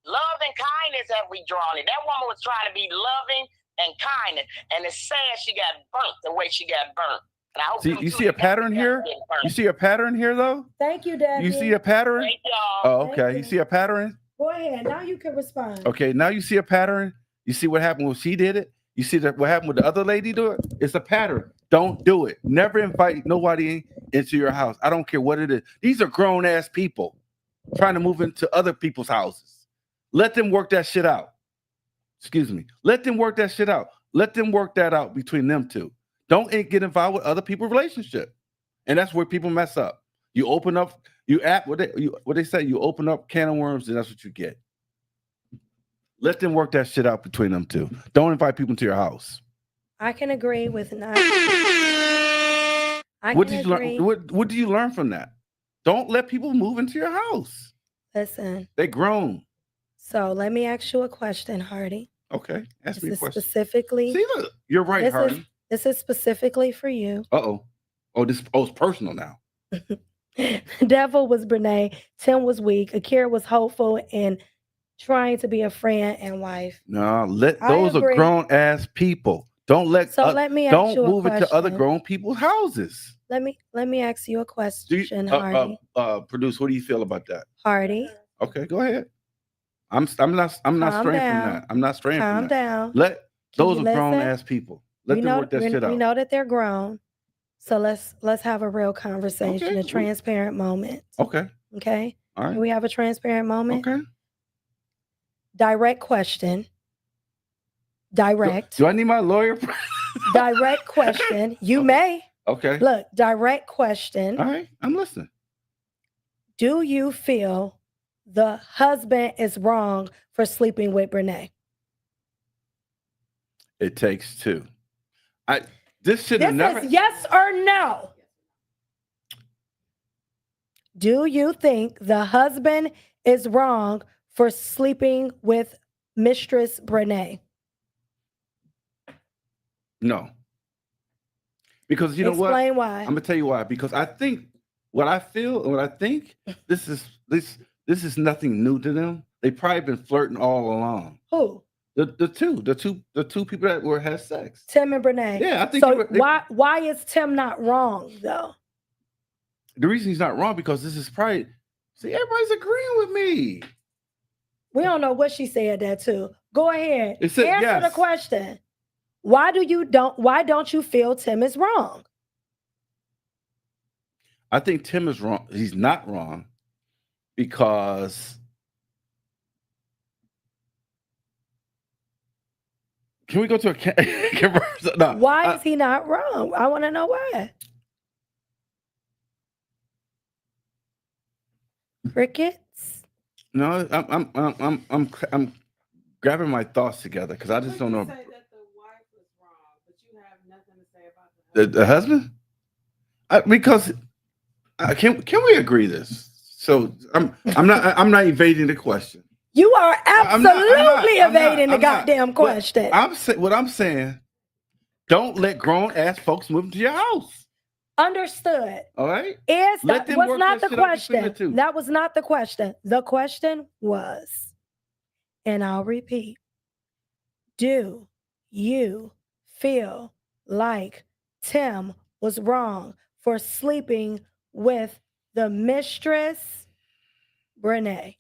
Love and kindness have we drawn it. That woman was trying to be loving and kindness. And it's sad she got burnt the way she got burnt. And I hope you see a pattern here? You see a pattern here, though? Thank you, Daddy. You see a pattern? Thank y'all. Oh, okay. You see a pattern? Go ahead. Now you can respond. Okay, now you see a pattern. You see what happened when she did it? You see what happened with the other lady do it? It's a pattern. Don't do it. Never invite nobody into your house. I don't care what it is. These are grown-ass people trying to move into other people's houses. Let them work that shit out. Excuse me. Let them work that shit out. Let them work that out between them two. Don't get involved with other people's relationship. And that's where people mess up. You open up, what they say, you open up can of worms, and that's what you get. Let them work that shit out between them two. Don't invite people into your house. I can agree with not. What did you learn? What do you learn from that? Don't let people move into your house. Listen. They grown. So let me ask you a question, Hardy. Okay, ask me a question. Specifically. See, look, you're right, Hardy. This is specifically for you. Oh, it's personal now. The devil was Brenay. Tim was weak. Akira was hopeful and trying to be a friend and wife. No, those are grown ass people. Don't move into other grown people's houses. Let me ask you a question, Hardy. Produce, what do you feel about that? Hardy. Okay, go ahead. I'm not straying from that. I'm not straying from that. Calm down. Those are grown ass people. Let them work that shit out. We know that they're grown. So let's have a real conversation, a transparent moment. Okay. Okay. All right. Can we have a transparent moment? Okay. Direct question. Direct. Do I need my lawyer? Direct question. You may. Okay. Look, direct question. All right. I'm listening. Do you feel the husband is wrong for sleeping with Brenay? It takes two. This should have never. Is yes or no? Do you think the husband is wrong for sleeping with Mistress Brenay? No. Because you know what? Explain why. I'm gonna tell you why. Because I think what I feel and what I think, this is nothing new to them. They probably been flirting all along. Who? The two people that had sex. Tim and Brenay. Yeah, I think so. Why is Tim not wrong though? The reason he's not wrong because this is probably everybody's agreeing with me. We don't know what she said that too. Go ahead. Answer yes. The question. Why don't you feel Tim is wrong? I think Tim is wrong. He's not wrong because can we go to a converse? No, why is he not wrong? I want to know why. Crickets? No, I'm grabbing my thoughts together because I just don't know. The husband? Because can we agree this? So I'm not evading the question. You are absolutely evading the goddamn question. What I'm saying, Don't let grown ass folks move into your house. Understood. All right. Is Let that them was work not that the shit out between the question. two. That was not the question. The question was, and I'll repeat, do you feel like Tim was wrong for sleeping with the mistress, Brenay?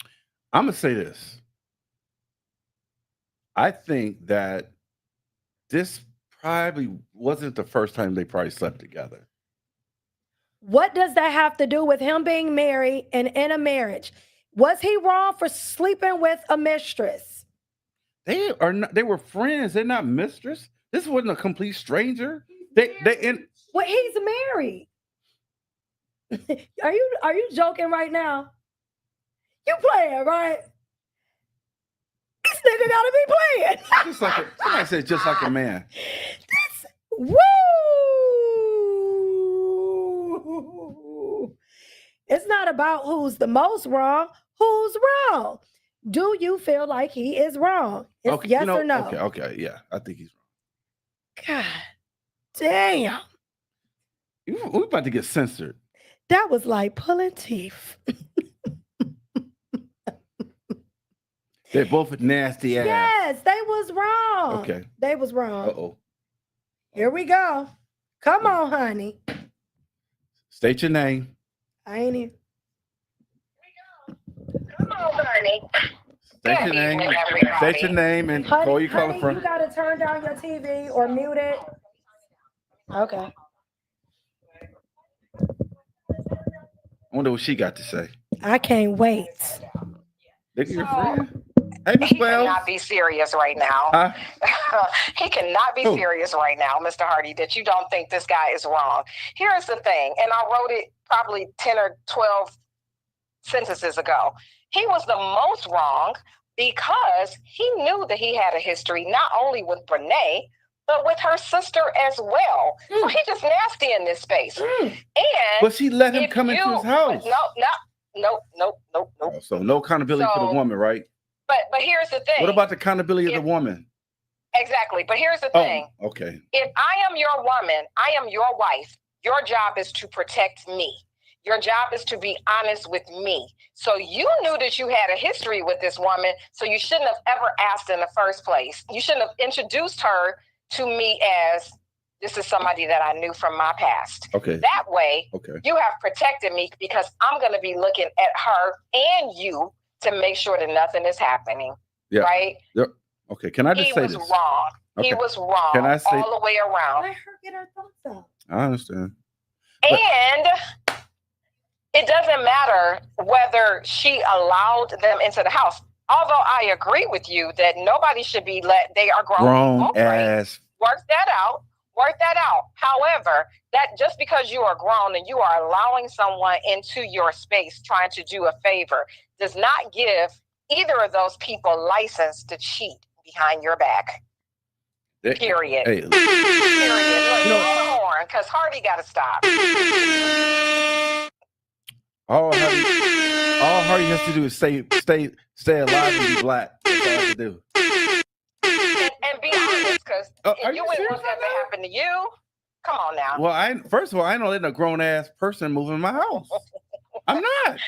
I'm gonna say this. I think that this probably wasn't the first time they probably slept together. What does that have to do with him being married and in a marriage? Was he wrong for sleeping with a mistress? They are not. They were friends. They're not mistress. This wasn't a complete stranger. Well, he's married. Are you joking right now? You playing, right? This nigga gotta be playing. Just like somebody said, just like a man. Woo! It's not about who's the most wrong. Who's wrong? Do you feel like he is wrong? It's Okay, yes or no. Okay, yeah, I think he's God damn. wrong. We're about to get censored. That was like pulling teeth. They're both nasty ass. Yes, they was wrong. Okay. They was wrong. Uh-oh. Here we go. Come on, honey. State your name. I ain't even. Come on, honey. State your name. State your name and Honey, where you calling honey, from. you gotta turn down your TV or mute it. Okay. I wonder what she got to say. I can't wait. Look at your friend. Hey, Miss He Wells. cannot be serious right now. Huh? He cannot be Who? serious right now, Mr. Hardy, that you don't think this guy is wrong. Here's the thing, and I wrote it probably 10 or 12 sentences ago. He was the most wrong because he knew that he had a history not only with Brenay, but with her sister as well. So he just nasty in this space. And But she let him if come into you- his house. No. So no accountability for the So- woman, right? But here's the thing. What about the accountability of the woman? Exactly. But here's the thing. Oh, okay. If I am your woman, I am your wife. Your job is to protect me. Your job is to be honest with me. So you knew that you had a history with this woman, so you shouldn't have ever asked in the first place. You shouldn't have introduced her to me as this is somebody that I knew from my past. Okay. That way, Okay. you have protected me because I'm going to be looking at her and you to make sure that nothing is happening. Yeah. Right? Yep. Okay. Can I just He say was this? wrong. Okay. He was wrong Can I say- all the way around. Let her get her thoughts out. I understand. And it doesn't matter whether she allowed them into the house. Although I agree with you that nobody should be they are grown people, right? ass. Work that out. However, that just because you are grown and you are allowing someone into your space trying to do a favor does not give either of those people license to cheat behind your back. Period. Hey, Period. Look, blow the horn, because Hardy got to stop. all Hardy has to do is stay alive and be black. That's all I have to do. And be honest, because Are if you you wouldn't serious want that right to happen to you, come on now. Well, first of all, I ain't gonna let a grown ass person move in my house. I'm not.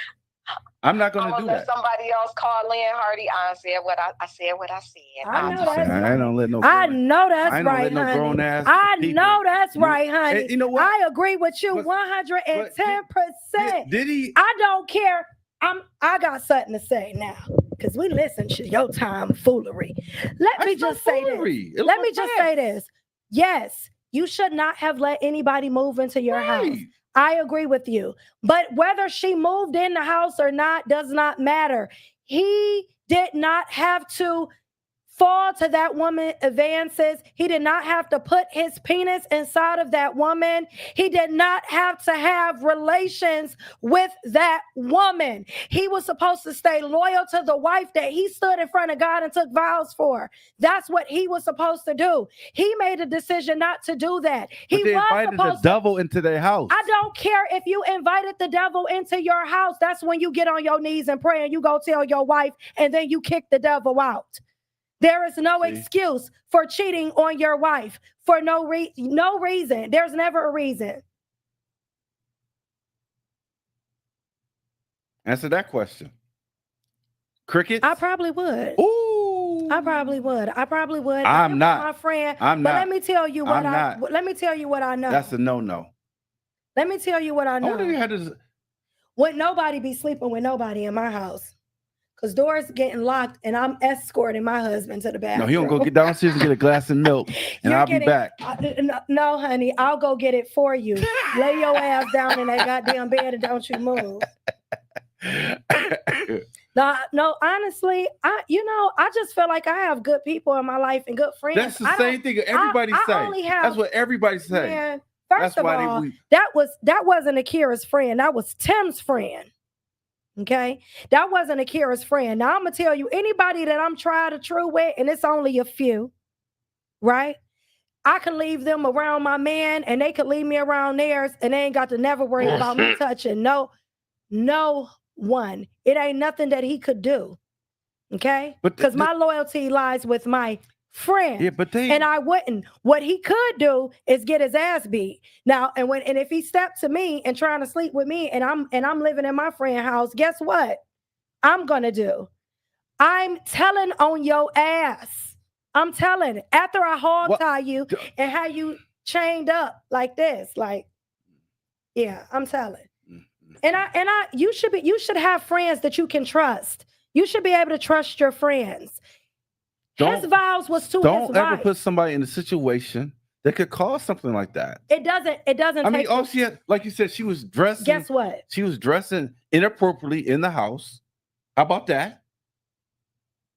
I'm not I'm gonna do gonna let that. somebody else call in, Hardy. I said what I said. I know I ain't gonna let no. I know that's I ain't gonna right, let no honey. grown ass. I people- know that's right, honey. And you know what? I agree with you But- 110%. Did he? I don't care. I got something to say now because we listen to your tomfoolery. Let me just say this. Let me just say this. Yes, you should not have let anybody move into your house. I agree with you. But whether she moved in the house or not does not matter. He did not have to fall to that woman's advances. He did not have to put his penis inside of that woman. He did not have to have relations with that woman. He was supposed to stay loyal to the wife that he stood in front of God and took vows for. That's what he was supposed to do. He made a decision not to do that. He They was invited the supposed devil into their house. I don't care if you invited the devil into your house. That's when you get on your knees and pray and you go tell your wife and then you kick the devil out. There is no See? excuse for cheating on your wife for no reason. There's never a reason. Answer that question. Crickets? I probably would. Ooh. I probably would. I'm If it not. was my friend. I'm but not. let me tell you what I'm not. let me tell you what I know. That's a no-no. Let me tell you what I I wonder if you know. had to... Would nobody be sleeping with nobody in my house? Because doors getting locked and I'm escorting my husband to the bathroom. No, he don't go get downstairs and get a glass of milk, and I'll be back. No, honey, I'll go get it for you. Lay your ass down in that goddamn bed and don't you move. No, honestly, I just feel like I have good people in my life and good friends. That's the same thing everybody say. That's what everybody say. Man, first of all, that wasn't Akira's friend. That was Tim's friend. Okay, that wasn't Akira's friend. Now I'm gonna tell you, anybody that I'm tried or true with, and it's only a few, right? I can leave them around my man, and they could leave me around theirs, and they ain't got to never worry about me touching no one. It ain't nothing that he could do. Okay, because my loyalty lies with my friend. Yeah, but and I wouldn't. What he could do is get his ass beat. Now, and if he stepped to me and trying to sleep with me, and I'm living in my friend's house, guess what? I'm gonna do. I'm telling on your ass. I'm telling. After I hog tie you and have you chained up like this, like, yeah, I'm telling. And you should have friends that you can trust. You should be able to trust your friends. His vows was to his wife. Don't ever put somebody in a situation that could cause something like that. It doesn't. I mean, all she had, like you said, she was dressing. Guess what? She was dressing inappropriately in the house. How about that?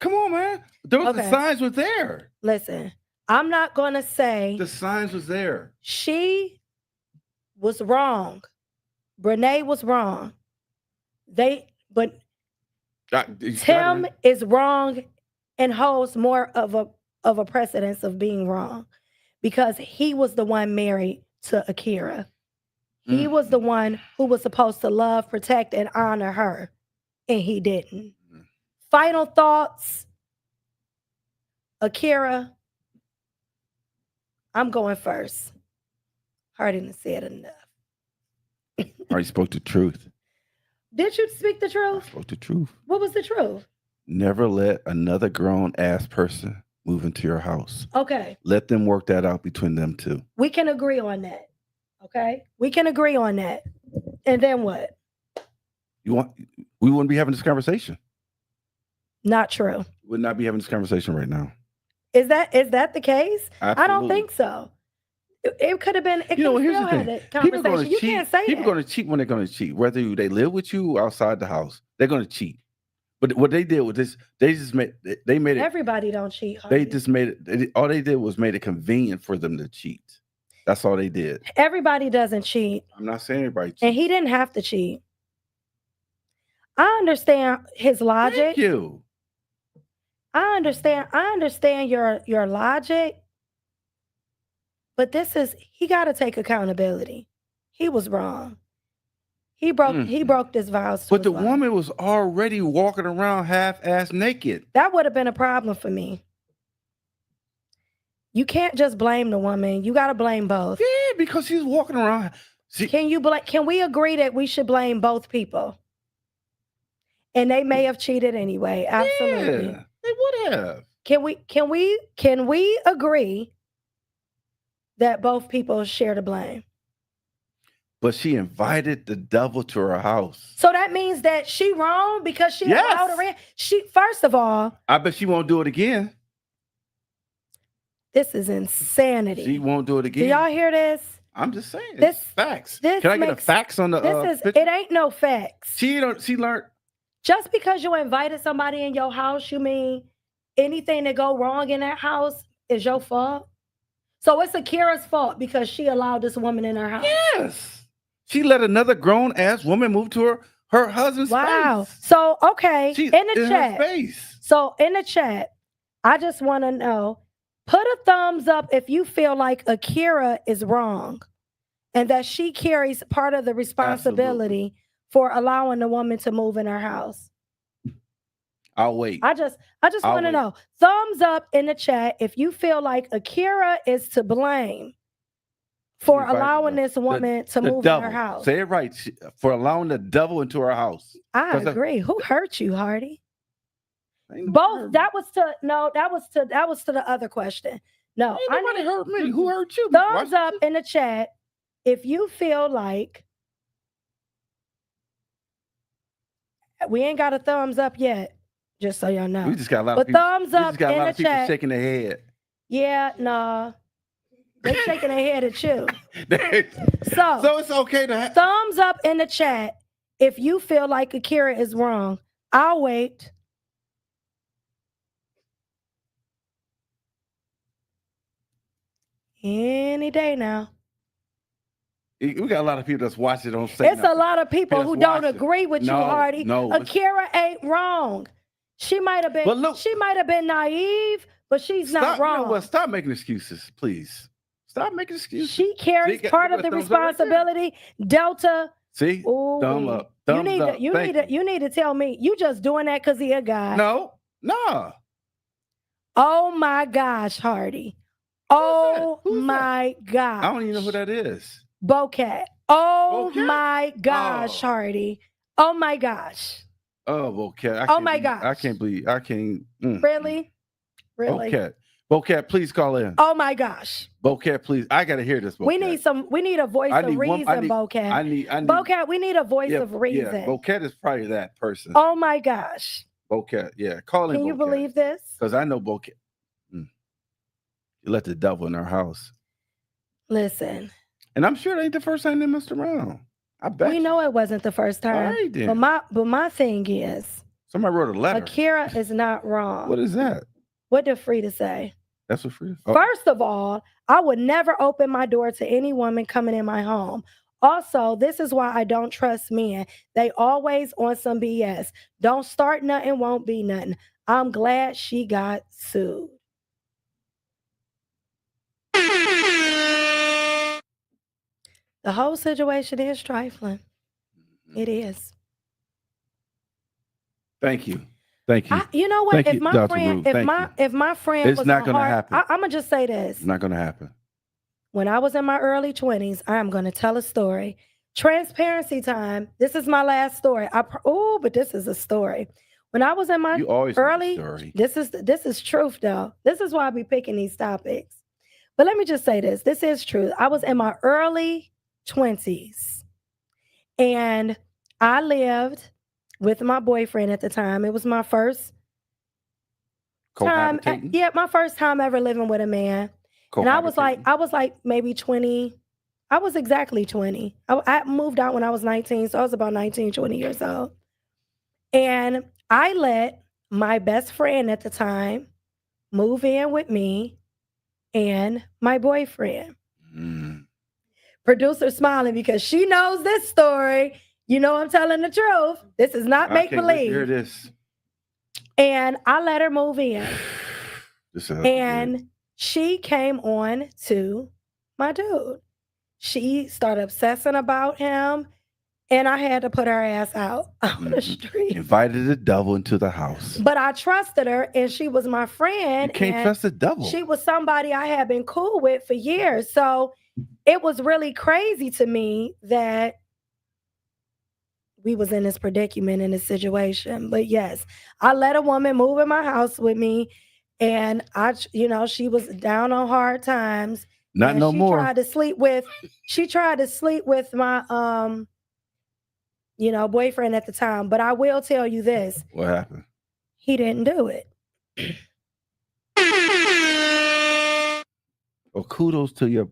Come on, man. The signs were there. Listen, I'm not gonna say the signs was there. She was wrong. Brenay was wrong. Tim is wrong and holds more of a precedence of being wrong because he was the one married to Akira. He was the one who was supposed to love, protect, and honor her, and he didn't. Final thoughts. Akira, I'm going first. Hardly didn't say it enough. Already spoke the truth. Did you speak the truth? I spoke the truth. What was the truth? Never let another grown-ass person move into your house. Okay. Let them work that out between them two. We can agree on that. Okay? We can agree on that. And then what? We wouldn't be having this conversation. Not true. We would not be having this conversation right now. Is that the case? Absolutely. I don't think so. It could have been. It could have still had a conversation. You can't say people that. People going to cheat when they're going to cheat. Whether they live with you or outside the house, they're going to cheat. But what they did with this, they made it. Everybody don't cheat. They just made it. All they did was made it convenient for them to cheat. That's all they did. Everybody doesn't cheat. I'm not saying everybody cheats. And he didn't have to cheat. I understand his logic. Thank you. I understand your logic. But he got to take accountability. He was wrong. He broke this vows. But the woman was already walking around half-ass naked. That would have been a problem for me. You can't just blame the woman. You got to blame both. Yeah, because she's walking around. Can we agree that we should blame both people? And they may have cheated anyway. Absolutely. Yeah, they would have. Can we agree that both people share the blame? But she invited the devil to her house. So that means that she wrong because she allowed her in. First of all, I bet she won't do it again. This is insanity. She won't do it again. Do y'all hear this? I'm just saying. This facts. Can I get a facts on the it ain't no facts. She learned. Just because you invited somebody in your house, you mean anything that go wrong in that house is your fault? So it's Akira's fault because she allowed this woman in her house. Yes. She let another grown-ass woman move to her husband's space. So, okay, in the chat. Space. So in the chat, I just want to know, put a thumbs up if you feel like Akira is wrong and that she carries part of the responsibility for allowing the woman to move in her house. I'll wait. I just want to know. Thumbs up in the chat if you feel like Akira is to blame for allowing this woman to move in her house. Say it right. For allowing the devil into her house. I agree. Who hurt you, Hardy? Both. That was to the other question. No, nobody hurt me. Who hurt you? Thumbs up in the chat if you feel like we ain't got a thumbs up yet. Just so y'all know. We just got a lot of people. Thumbs up in the chat. Shaking their head. Yeah, nah. They're shaking their head at you. So it's okay to thumbs up in the chat if you feel like Akira is wrong. I'll wait. Any day now. We got a lot of people that's watching on. It's a lot of people who don't agree with you, Hardy. No, Akira ain't wrong. She might have been. Look, she might have been naive, but she's not wrong. You know what? Stop making excuses, please. Stop making excuses. She carries part of the responsibility. Delta. See, thumb up. You need to tell me. You just doing that because he a guy. No. Oh my gosh, Hardy. Oh my gosh. I don't even know who that is. Bocat. Oh my gosh, Hardy. Oh my gosh. Oh, Bocat. Oh my gosh. I can't believe. I can't. Really? Bocat, please call in. Oh my gosh. Bocat, please. I gotta hear this. Bocat. We need a voice of reason, Bocat. I need Bocat, we need a voice of reason. Yeah, Bocat is probably that person. Oh my gosh. Bocat, yeah. Call in. Can you Bocat. believe this? Because I know Bocat. You let the devil in our house. Listen. And I'm sure it ain't the first time they messed around. I bet. We know it wasn't the first time. All right, then. But my thing is, somebody wrote a letter. Akira is not wrong. What is that? What did Frida say? That's what Frida. Oh. First of all, I would never open my door to any woman coming in my home. Also, this is why I don't trust men. They always on some BS. Don't start nothing, won't be nothing. I'm glad she got sued. The whole situation is trifling. It is. Thank you. Thank you. You know what? Thank if my you, friend, if my friend it's was not going to happen. I'm gonna just say this. It's not going to happen. When I was in my early 20s, I'm going to tell a story. Transparency time. This is my last story. But this is a story. When I was in my early, this is truth though. This is why I be picking these topics. But let me just say this. This is true. I was in my early 20s, and I lived with my boyfriend at the time. It was my first time. Yeah, my first time ever living with a man. And I was like maybe 20. I was exactly 20. I moved out when I was 19, so I was about 19, 20 years old. And I let my best friend at the time move in with me and my boyfriend. Producer smiling because she knows this story. You know I'm telling the truth. This is not make-believe. Here it is. And I let her move in. And she came on to my dude. She started obsessing about him, and I had to put her ass out on the street. Invited the devil into the house. But I trusted her, and she was my friend. You can't trust the devil. She was somebody I had been cool with for years. So it was really crazy to me that we was in this predicament, in this situation. But yes, I let a woman move in my house with me, and she was down on hard times. Not no more. She tried to sleep with my boyfriend at the time. But I will tell you this. What happened? He didn't do it. Well, kudos to your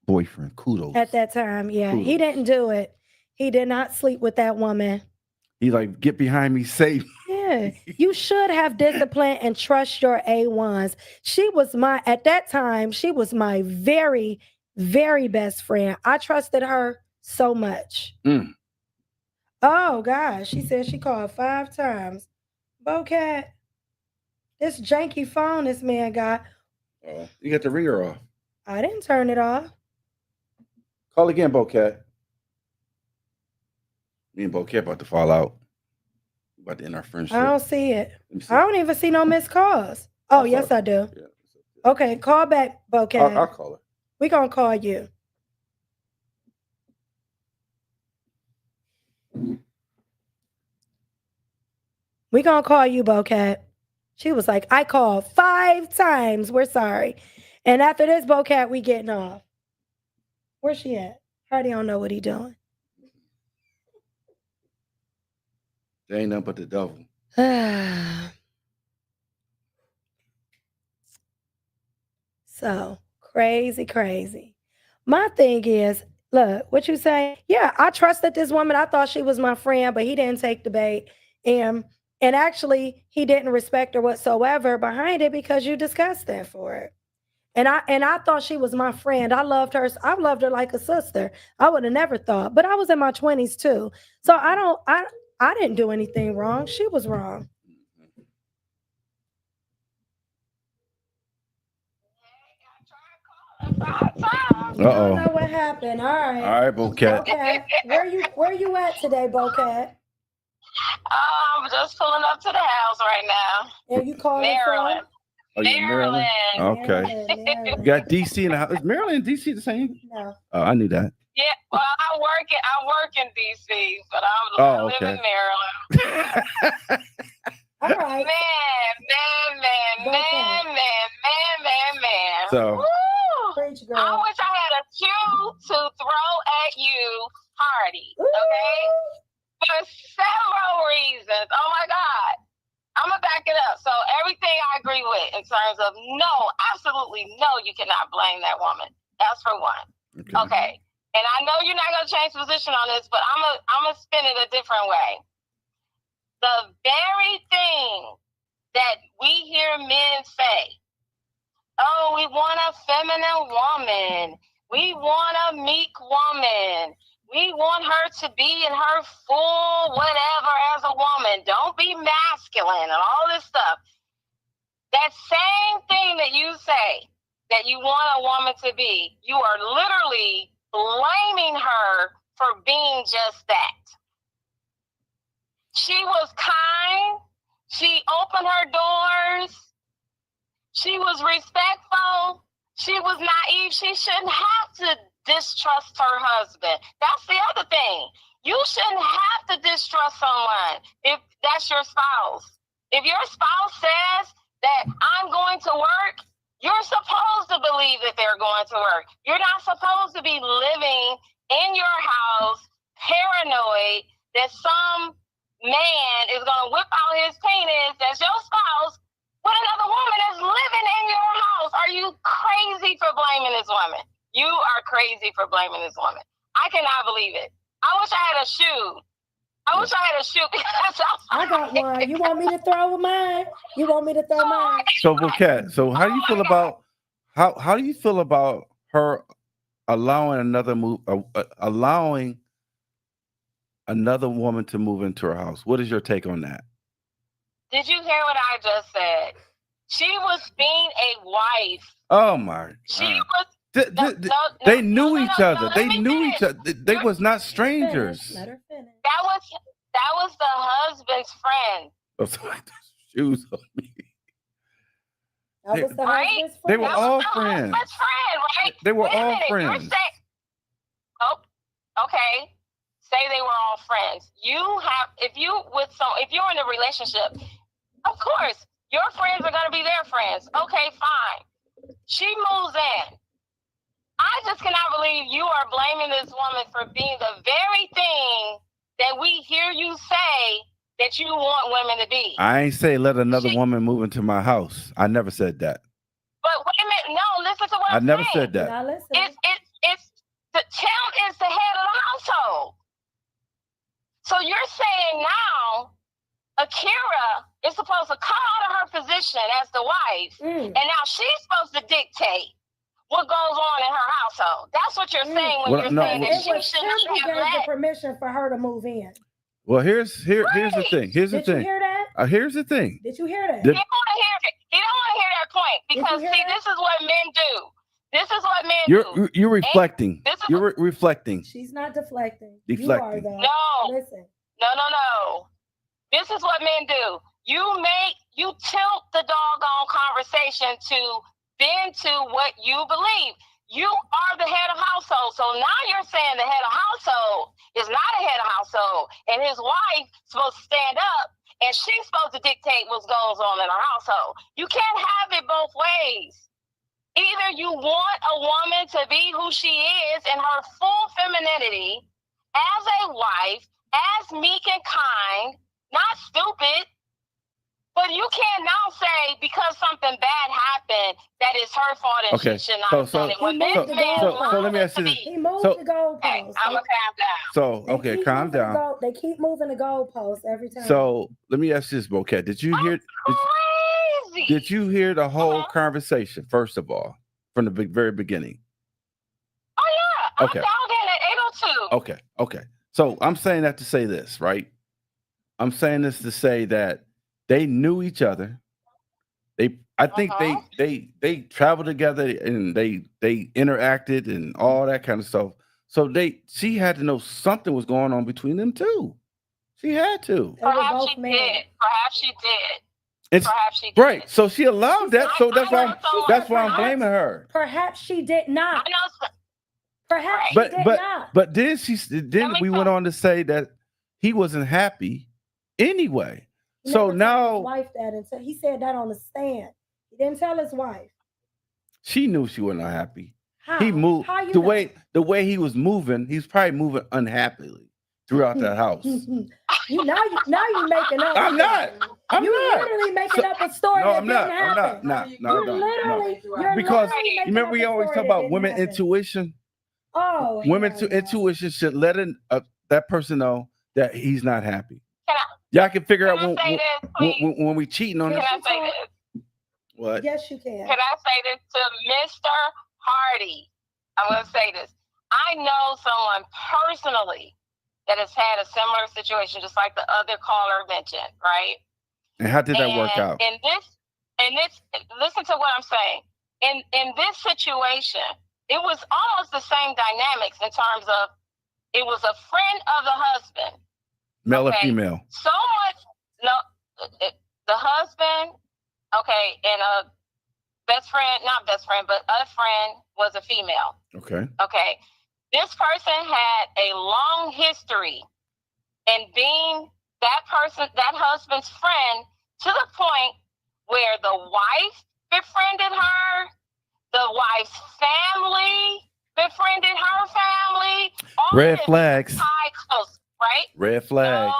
boyfriend. Kudos. At that time, yeah. Kudos. He didn't do it. He did not sleep with that woman. He like, get behind me, safe. Yeah. You should have discipline and trust your A1s. At that time, she was my very, very best friend. I trusted her so much. Oh, gosh. She said she called 5 times. Bocat, this janky phone this man got. You got the ringer off. I didn't turn it off. Call again, Bocat. Me and Bocat about to fall out. About to end our friendship. I don't see it. Let me see. I don't even see no missed calls. Oh, I yes, saw I it. do. Yeah. Okay, call back, Bouquet. I'll call her. We're going to call you. We're going to call you, Bouquet. She was like, I called 5 times. We're sorry. And after this, Bouquet, we getting off. Where's she at? Hardy don't know what he doing. There ain't nothing but the devil. So, crazy. My thing is, look, what you say? Yeah, I trusted this woman. I thought she was my friend, but he didn't take the bait. And actually, he didn't respect her whatsoever behind it because you discussed that for it. And I thought she was my friend. I loved her. I loved her like a sister. I would have never thought. But I was in my 20s too. So I didn't do anything wrong. She was wrong. I don't know what happened. All right, Bouquet. Okay. Where you at today, Bouquet? I'm just pulling up to the house right now. And you calling Maryland. Oh, you Maryland? Okay. Maryland. You got DC in the house. Is Maryland and DC the same? No. Oh, I knew that. Yeah, well, I work in DC, but I live in Maryland. All right. Man. So, Preach, girl. I wish I had a shoe to throw at you, Hardy. Okay? For several reasons. Oh my God. I'm gonna back it up. So everything I agree with in terms of no, absolutely no, you cannot blame that woman. That's for one. Okay. And I know you're not gonna change position on this, but I'm gonna spin it a different way. The very thing that we hear men say, oh, we want a feminine woman. We want a meek woman. We want her to be in her full whatever as a woman. Don't be masculine and all this stuff. That same thing that you say that you want a woman to be, you are literally blaming her for being just that. She was kind. She opened her doors. She was respectful. She was naive. She shouldn't have to distrust her husband. That's the other thing. You shouldn't have to distrust someone if that's your spouse. If your spouse says that I'm going to work, you're supposed to believe that they're going to work. You're not supposed to be living in your house paranoid that some man is going to whip out his penis as your spouse when another woman is living in your house. Are you crazy for blaming this woman? You are crazy for blaming this woman. I cannot believe it. I wish I had a shoe. Because I got one. You want me to throw mine? You want me to throw mine? So, Bouquet, so how do you feel about how do you feel about her allowing allowing another woman to move into her house? What is your take on that? Did you hear what I just said? She was being a wife. Oh my! She was. They knew each other. They knew each other. They was not strangers. Let her finish. That was the husband's friend. Oh, sorry, shoes on me. That was the husband's friend. They were all friends. Friend, right? They were all friends. Okay. Say they were all friends. If you're in a relationship, of course, your friends are going to be their friends. Okay, fine. She moves in. I just cannot believe you are blaming this woman for being the very thing that we hear you say that you want women to be. I ain't say let another woman move into my house. I never said that. But wait a minute. No, listen to what I'm saying. I never said that. It's Tim is the head of the household. So you're saying now Akira is supposed to come out of her position as the wife, and now she's supposed to dictate what goes on in her household. That's what you're saying when you're saying that she shouldn't have gave the permission for her to move in. Well, here's the thing. Here's the thing. Did you hear that? Here's the thing. Did you hear that? He don't want to hear it. He don't want to hear that point because this is what men do. This is what men do. You're reflecting. You're reflecting. She's not deflecting. Deflecting. You are, though. No. Listen. No. This is what men do. You tilt the doggone conversation to bend to what you believe. You are the head of household. So now you're saying the head of household is not a head of household, and his wife supposed to stand up, and she's supposed to dictate what goes on in her household. You can't have it both ways. Either you want a woman to be who she is in her full femininity as a wife, as meek and kind, not stupid. But you can't now say because something bad happened that it's her fault and she should not have done it. So let me ask you this. He moved the goalposts. I'm gonna calm down. So okay, calm down. They keep moving the goalposts every time. So let me ask you this, Boquette. Did you hear? Did you hear the whole conversation? First of all, from the very beginning. Oh yeah. Okay. I found in at 8:02. Okay. So I'm saying that to say this, right? I'm saying this to say that they knew each other. I think they traveled together and they interacted and all that kind of stuff. So she had to know something was going on between them too. She had to. Perhaps she did. Right. So she allowed that. So that's why I'm blaming her. Perhaps she did not. I know. Perhaps she did not. But then we went on to say that he wasn't happy anyway. He so never now told his wife that, and so he said that on the stand. He didn't tell his wife. She knew she wasn't happy. How? He moved How you the know? way he was moving. He's probably moving unhappily throughout that house. Now you're making up. I'm not. You're literally making up a story. No, that I'm not. didn't I'm happen. not. You're Because literally you making remember up we a always story talk that about didn't women happen. intuition. Oh, Women's intuition should let that person know that he's not happy. Y'all can figure out when we cheating on Can them. I say this? What? Yes, you can. Can I say this to Mr. Hardy? I'm going to say this. I know someone personally that has had a similar situation, just like the other caller mentioned, right? And how did that work out? Listen to what I'm saying. In this situation, it was almost the same dynamics in terms of it was a friend of the husband. Male or female? So much, the husband, and a best friend, not best friend, but a friend was a female. Okay. This person had a long history in being that husband's friend to the point where the wife befriended her, the wife's family befriended her family. Red flags. Close, right? Red flags.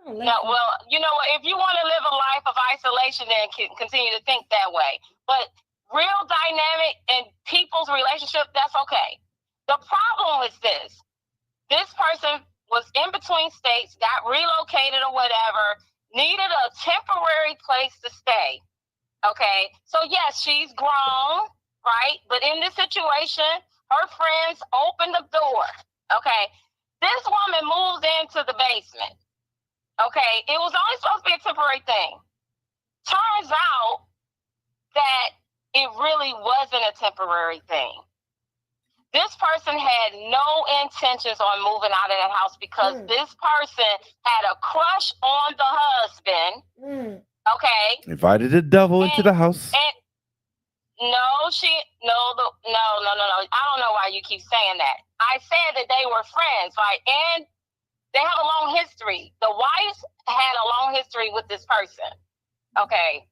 No, well, you know what? If you want to live a life of isolation, then continue to think that way. But real dynamic in people's relationship, that's okay. The problem is this. This person was in between states, got relocated or whatever, needed a temporary place to stay. Okay? So, yes, she's grown, right? But in this situation, her friends opened the door. Okay? This woman moved into the basement. Okay, it was only supposed to be a temporary thing. Turns out that it really wasn't a temporary thing. This person had no intentions on moving out of that house because this person had a crush on the husband. Okay. Invited the devil into the house. No. I don't know why you keep saying that. I said that they were friends, right? And they have a long history. The wife had a long history with this person. Okay.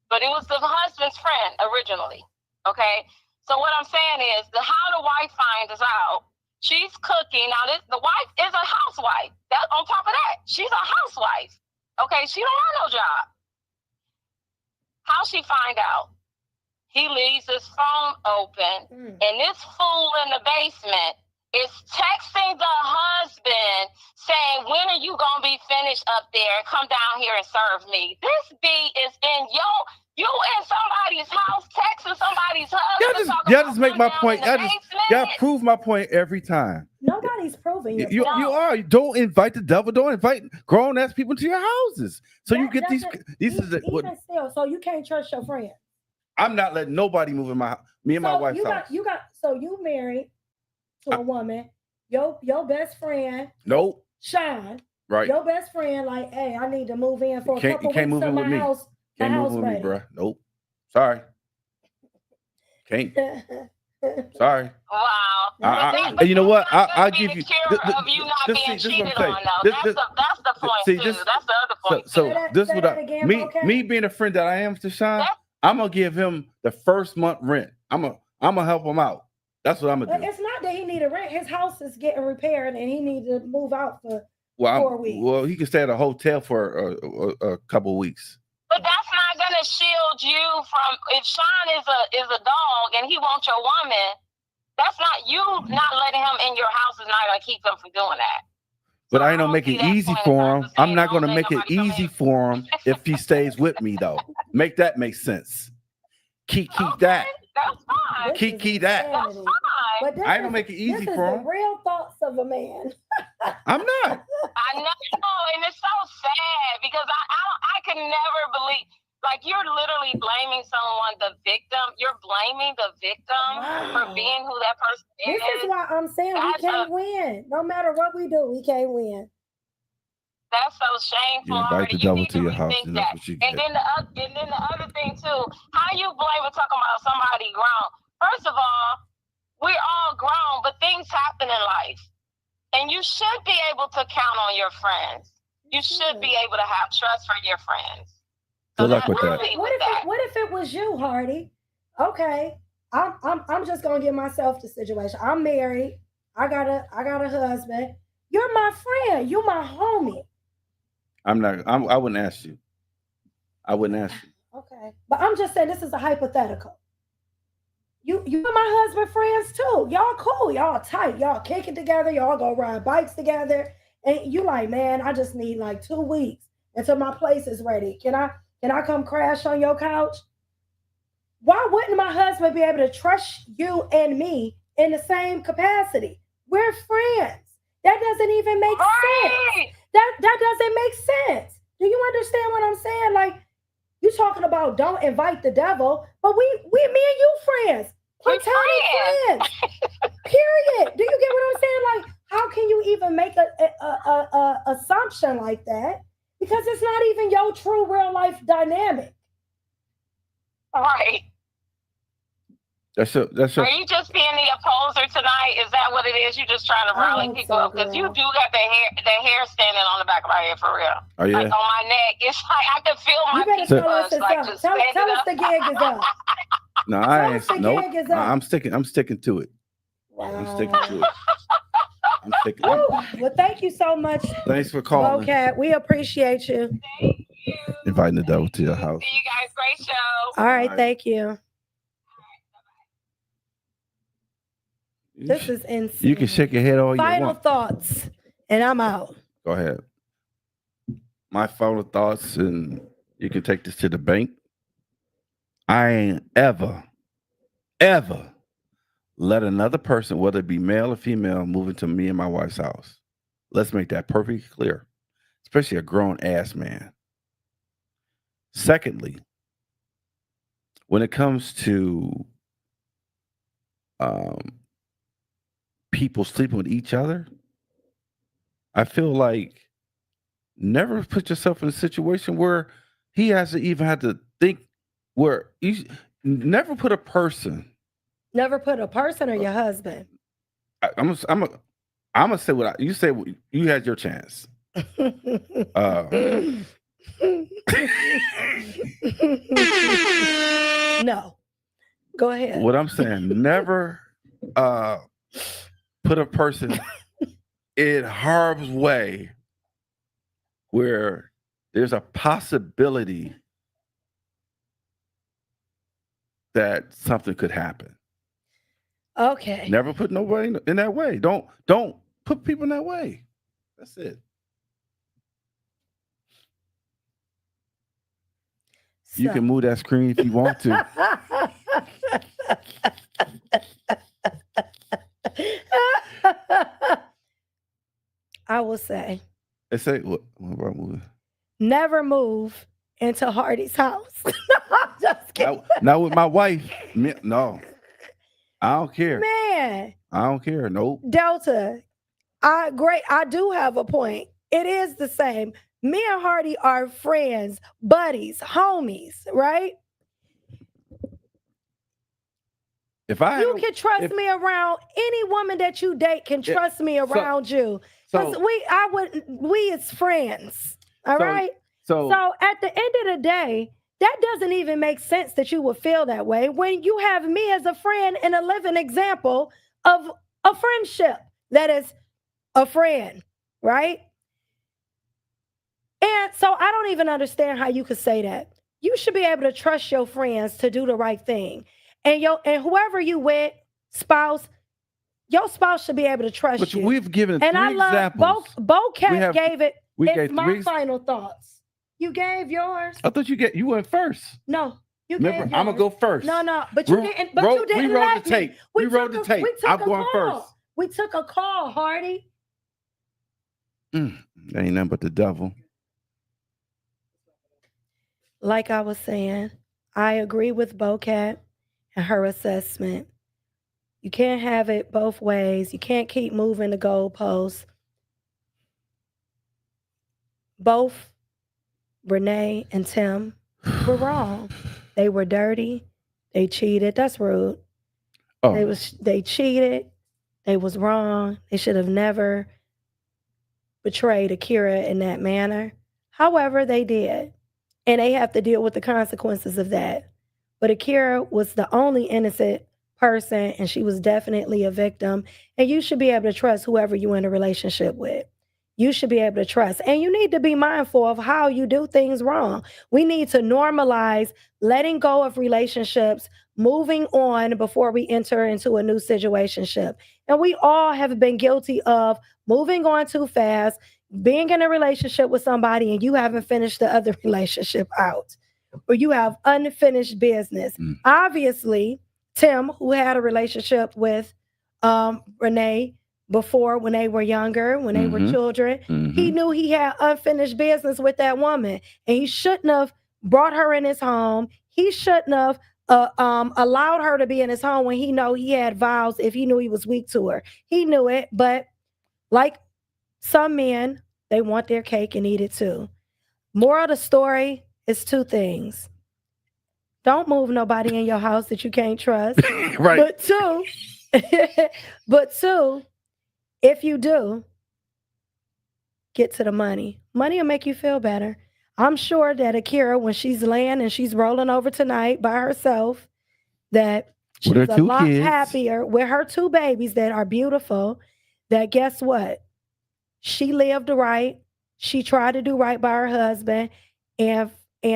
But it was the husband's friend originally. Okay. So what I'm saying is how the wife finds out, she's cooking. Now the wife is a housewife. That on top of that, she's a housewife. Okay. She don't have no job. How she find out? He leaves his phone open and this fool in the basement is texting the husband saying, when are you going to be finished up there? Come down here and serve me. This B is in you in somebody's house, texting somebody's husband. Y'all just make my point. Y'all prove my point every time. Nobody's proving it. You are. Don't invite the devil. Don't invite grown-ass people to your houses. So you get these. Even still, so you can't trust your friend. I'm not letting nobody move in me and my wife's house. So you married to a woman, your best friend. Nope. Sean. Right. Your best friend, like, hey, I need to move in for a couple You can't weeks move till in my with me. house. Can't my move house in with me, ready. bro. Nope. Sorry. Can't. Sorry. Wow. You know what? I'll be give the you. cure of you not being cheated on, though. That's the point See, too. That's the other point so too. this Say what that again, okay? me being a friend that I am to Sean, I'm gonna give him the first month rent. I'm gonna help him out. That's what I'm gonna do. It's not that he need a rent. His house is getting repaired, and he need to move out for 4 weeks. Well, he can stay at a hotel for a couple weeks. But that's not gonna shield you from if Sean is a dog and he wants your woman. That's not you not letting him in your house is not gonna keep him from doing that. But I ain't gonna make it easy for him. I'm not gonna make it easy for him if he stays with me though. Make that make sense. Keep that. That's fine. Keep that. That's fine. But I ain't gonna make it easy for him. The real thoughts of a man. I'm not. I know, and it's so sad because I can never believe. Like, you're literally blaming someone, the victim. You're blaming the victim for being who that person is. This is why I'm saying we can't win. No matter what we do, we can't win. That's so shameful. You invite the devil to your house, and that's what you get. And then the other thing too, how you blame and talking about somebody grown? First of all, we're all grown, but things happen in life, and you should be able to count on your friends. You should be able to have trust for your friends. Good luck with that. What if it was you, Hardy? Okay, I'm just gonna give myself the situation. I'm married. I got a husband. You're my friend. You're my homie. I wouldn't ask you. I wouldn't ask you. Okay, but I'm just saying this is a hypothetical. You and my husband friends too. Y'all cool. Y'all tight. Y'all kick it together. Y'all go ride bikes together. And you like, man, I just need like 2 weeks until my place is ready. Can I come crash on your couch? Why wouldn't my husband be able to trust you and me in the same capacity? We're friends. That doesn't even make sense. That doesn't make sense. Do you understand what I'm saying? Like, you talking about don't invite the devil, but we me and you friends. Platonic friends. Period. Do you get what I'm saying? Like, how can you even make a assumption like that? Because it's not even your true real life dynamic. Right. That's Are you just being the opposer tonight? Is that what it is? You just trying to rally people up? Because you do got the hair standing on the back of my head for real. Oh yeah. Like on my neck. It's like I can feel my You better tell us it's up. Tell us the gig is up. No, I ain't. Nope. I'm sticking to it. Wow. I'm sticking to it. I'm sticking. Well, thank you so much. Thanks for calling. Okay, we appreciate you. Thank you. Inviting the devil to your house. See you guys. Great show. All right, thank you. This is insane. You can shake your head all you want. Final thoughts, and I'm out. Go ahead. My final thoughts, and you can take this to the bank. I ain't ever let another person, whether it be male or female, move into me and my wife's house. Let's make that perfectly clear, especially a grown-ass man. Secondly, when it comes to people sleeping with each other, I feel like never put yourself in a situation where he has to even have to think where you never put a person. Never put a person or your husband. I'm gonna say what you say. You had your chance. No, go ahead. What I'm saying, never put a person in harm's way where there's a possibility that something could happen. Okay. Never put nobody in that way. Don't put people in that way. That's it. You can move that screen if you want to. I will say. They say what about moving? Never move into Hardy's house. Just kidding. Not with my wife. No. I don't care. Man. I don't care. Nope. Delta. I do have a point. It is the same. Me and Hardy are friends, buddies, homies, right? If I You can trust me around any woman that you date can trust me around you. Because we is friends. All right. So at the end of the day, that doesn't even make sense that you would feel that way when you have me as a friend and a living example of a friendship that is a friend, right? And so I don't even understand how you could say that. You should be able to trust your friends to do the right thing. And whoever you with, your spouse should be able to trust you. But we've given three examples. I love Bo-Cat gave it. It's my three. final thoughts. You gave yours. I thought you went first. No, you Remember, gave yours. I'm gonna go first. No, but you didn't. But you didn't. We wrote the tape. We wrote the tape. I'm going first. We took a call, Hardy. That ain't nothing but the devil. Like I was saying, I agree with Bo-Cat and her assessment. You can't have it both ways. You can't keep moving the goalposts. Both Brenay and Tim were wrong. They were dirty. They cheated. That's rude. Oh. They cheated. They was wrong. They should have never betrayed Akira in that manner. However, they did. And they have to deal with the consequences of that. But Akira was the only innocent person, and she was definitely a victim. And you should be able to trust whoever you're in a relationship with. You should be able to trust. And you need to be mindful of how you do things wrong. We need to normalize letting go of relationships, moving on before we enter into a new situationship. And we all have been guilty of moving on too fast, being in a relationship with somebody and you haven't finished the other relationship out, or you have unfinished business. Obviously, Tim, who had a relationship with Brenay before, when they were younger, when they were children, he knew he had unfinished business with that woman, and he shouldn't have brought her in his home. He shouldn't have allowed her to be in his home when he knew he had vows, if he knew he was weak to her. He knew it, but like some men, they want their cake and eat it too. Moral of the story is two things. Don't move nobody in your house that you can't trust. Right. But two, if you do, get to the money. Money will make you feel better. I'm sure that Akira, when she's laying and she's rolling over tonight by herself, that she's a lot happier with her two babies that are beautiful, that guess what? She lived right. She tried to do right by her husband, and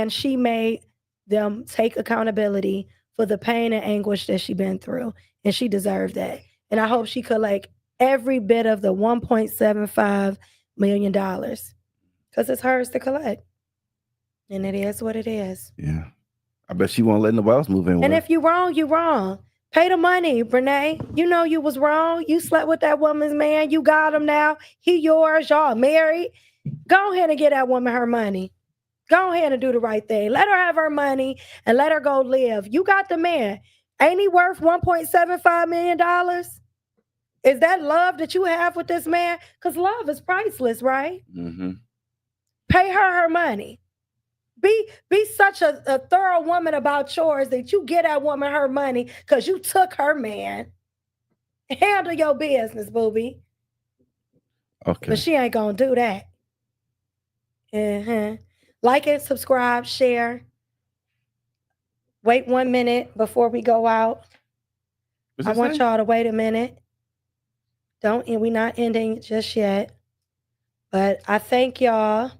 she made them take accountability for the pain and anguish that she's been through. And she deserved that. And I hope she collect every bit of the $1.75 million, because it's hers to collect. And it is what it is. Yeah. I bet she won't let nobody else move in with And her. if you're wrong, you're wrong. Pay the money, Brenay. You know you was wrong. You slept with that woman's man. You got him now. He yours. Y'all married. Go ahead and get that woman her money. Go ahead and do the right thing. Let her have her money and let her go live. You got the man. Ain't he worth $1.75 million? Is that love that you have with this man? Because love is priceless, right? Pay her money. Be such a thorough woman about yours that you get that woman her money because you took her man. Handle your business, booby. Okay. But she ain't gonna do that. Like and subscribe, share. Wait 1 minute before we go out. I want y'all to wait a minute. We're not ending just yet. But I thank y'all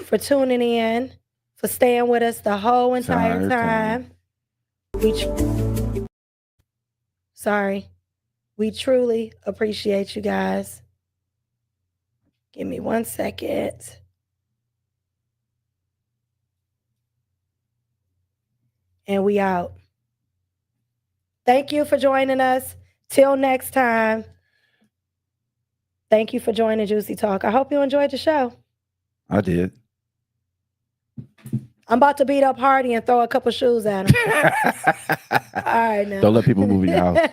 for tuning in, for staying with us the whole entire time. We truly appreciate you guys. Give me 1 second. And we out. Thank you for joining us. Till next time. Thank you for joining Juicy Talk. I hope you enjoyed the show. I did. I'm about to beat up Hardy and throw a couple shoes at him. All right, now. Don't let people move in your house.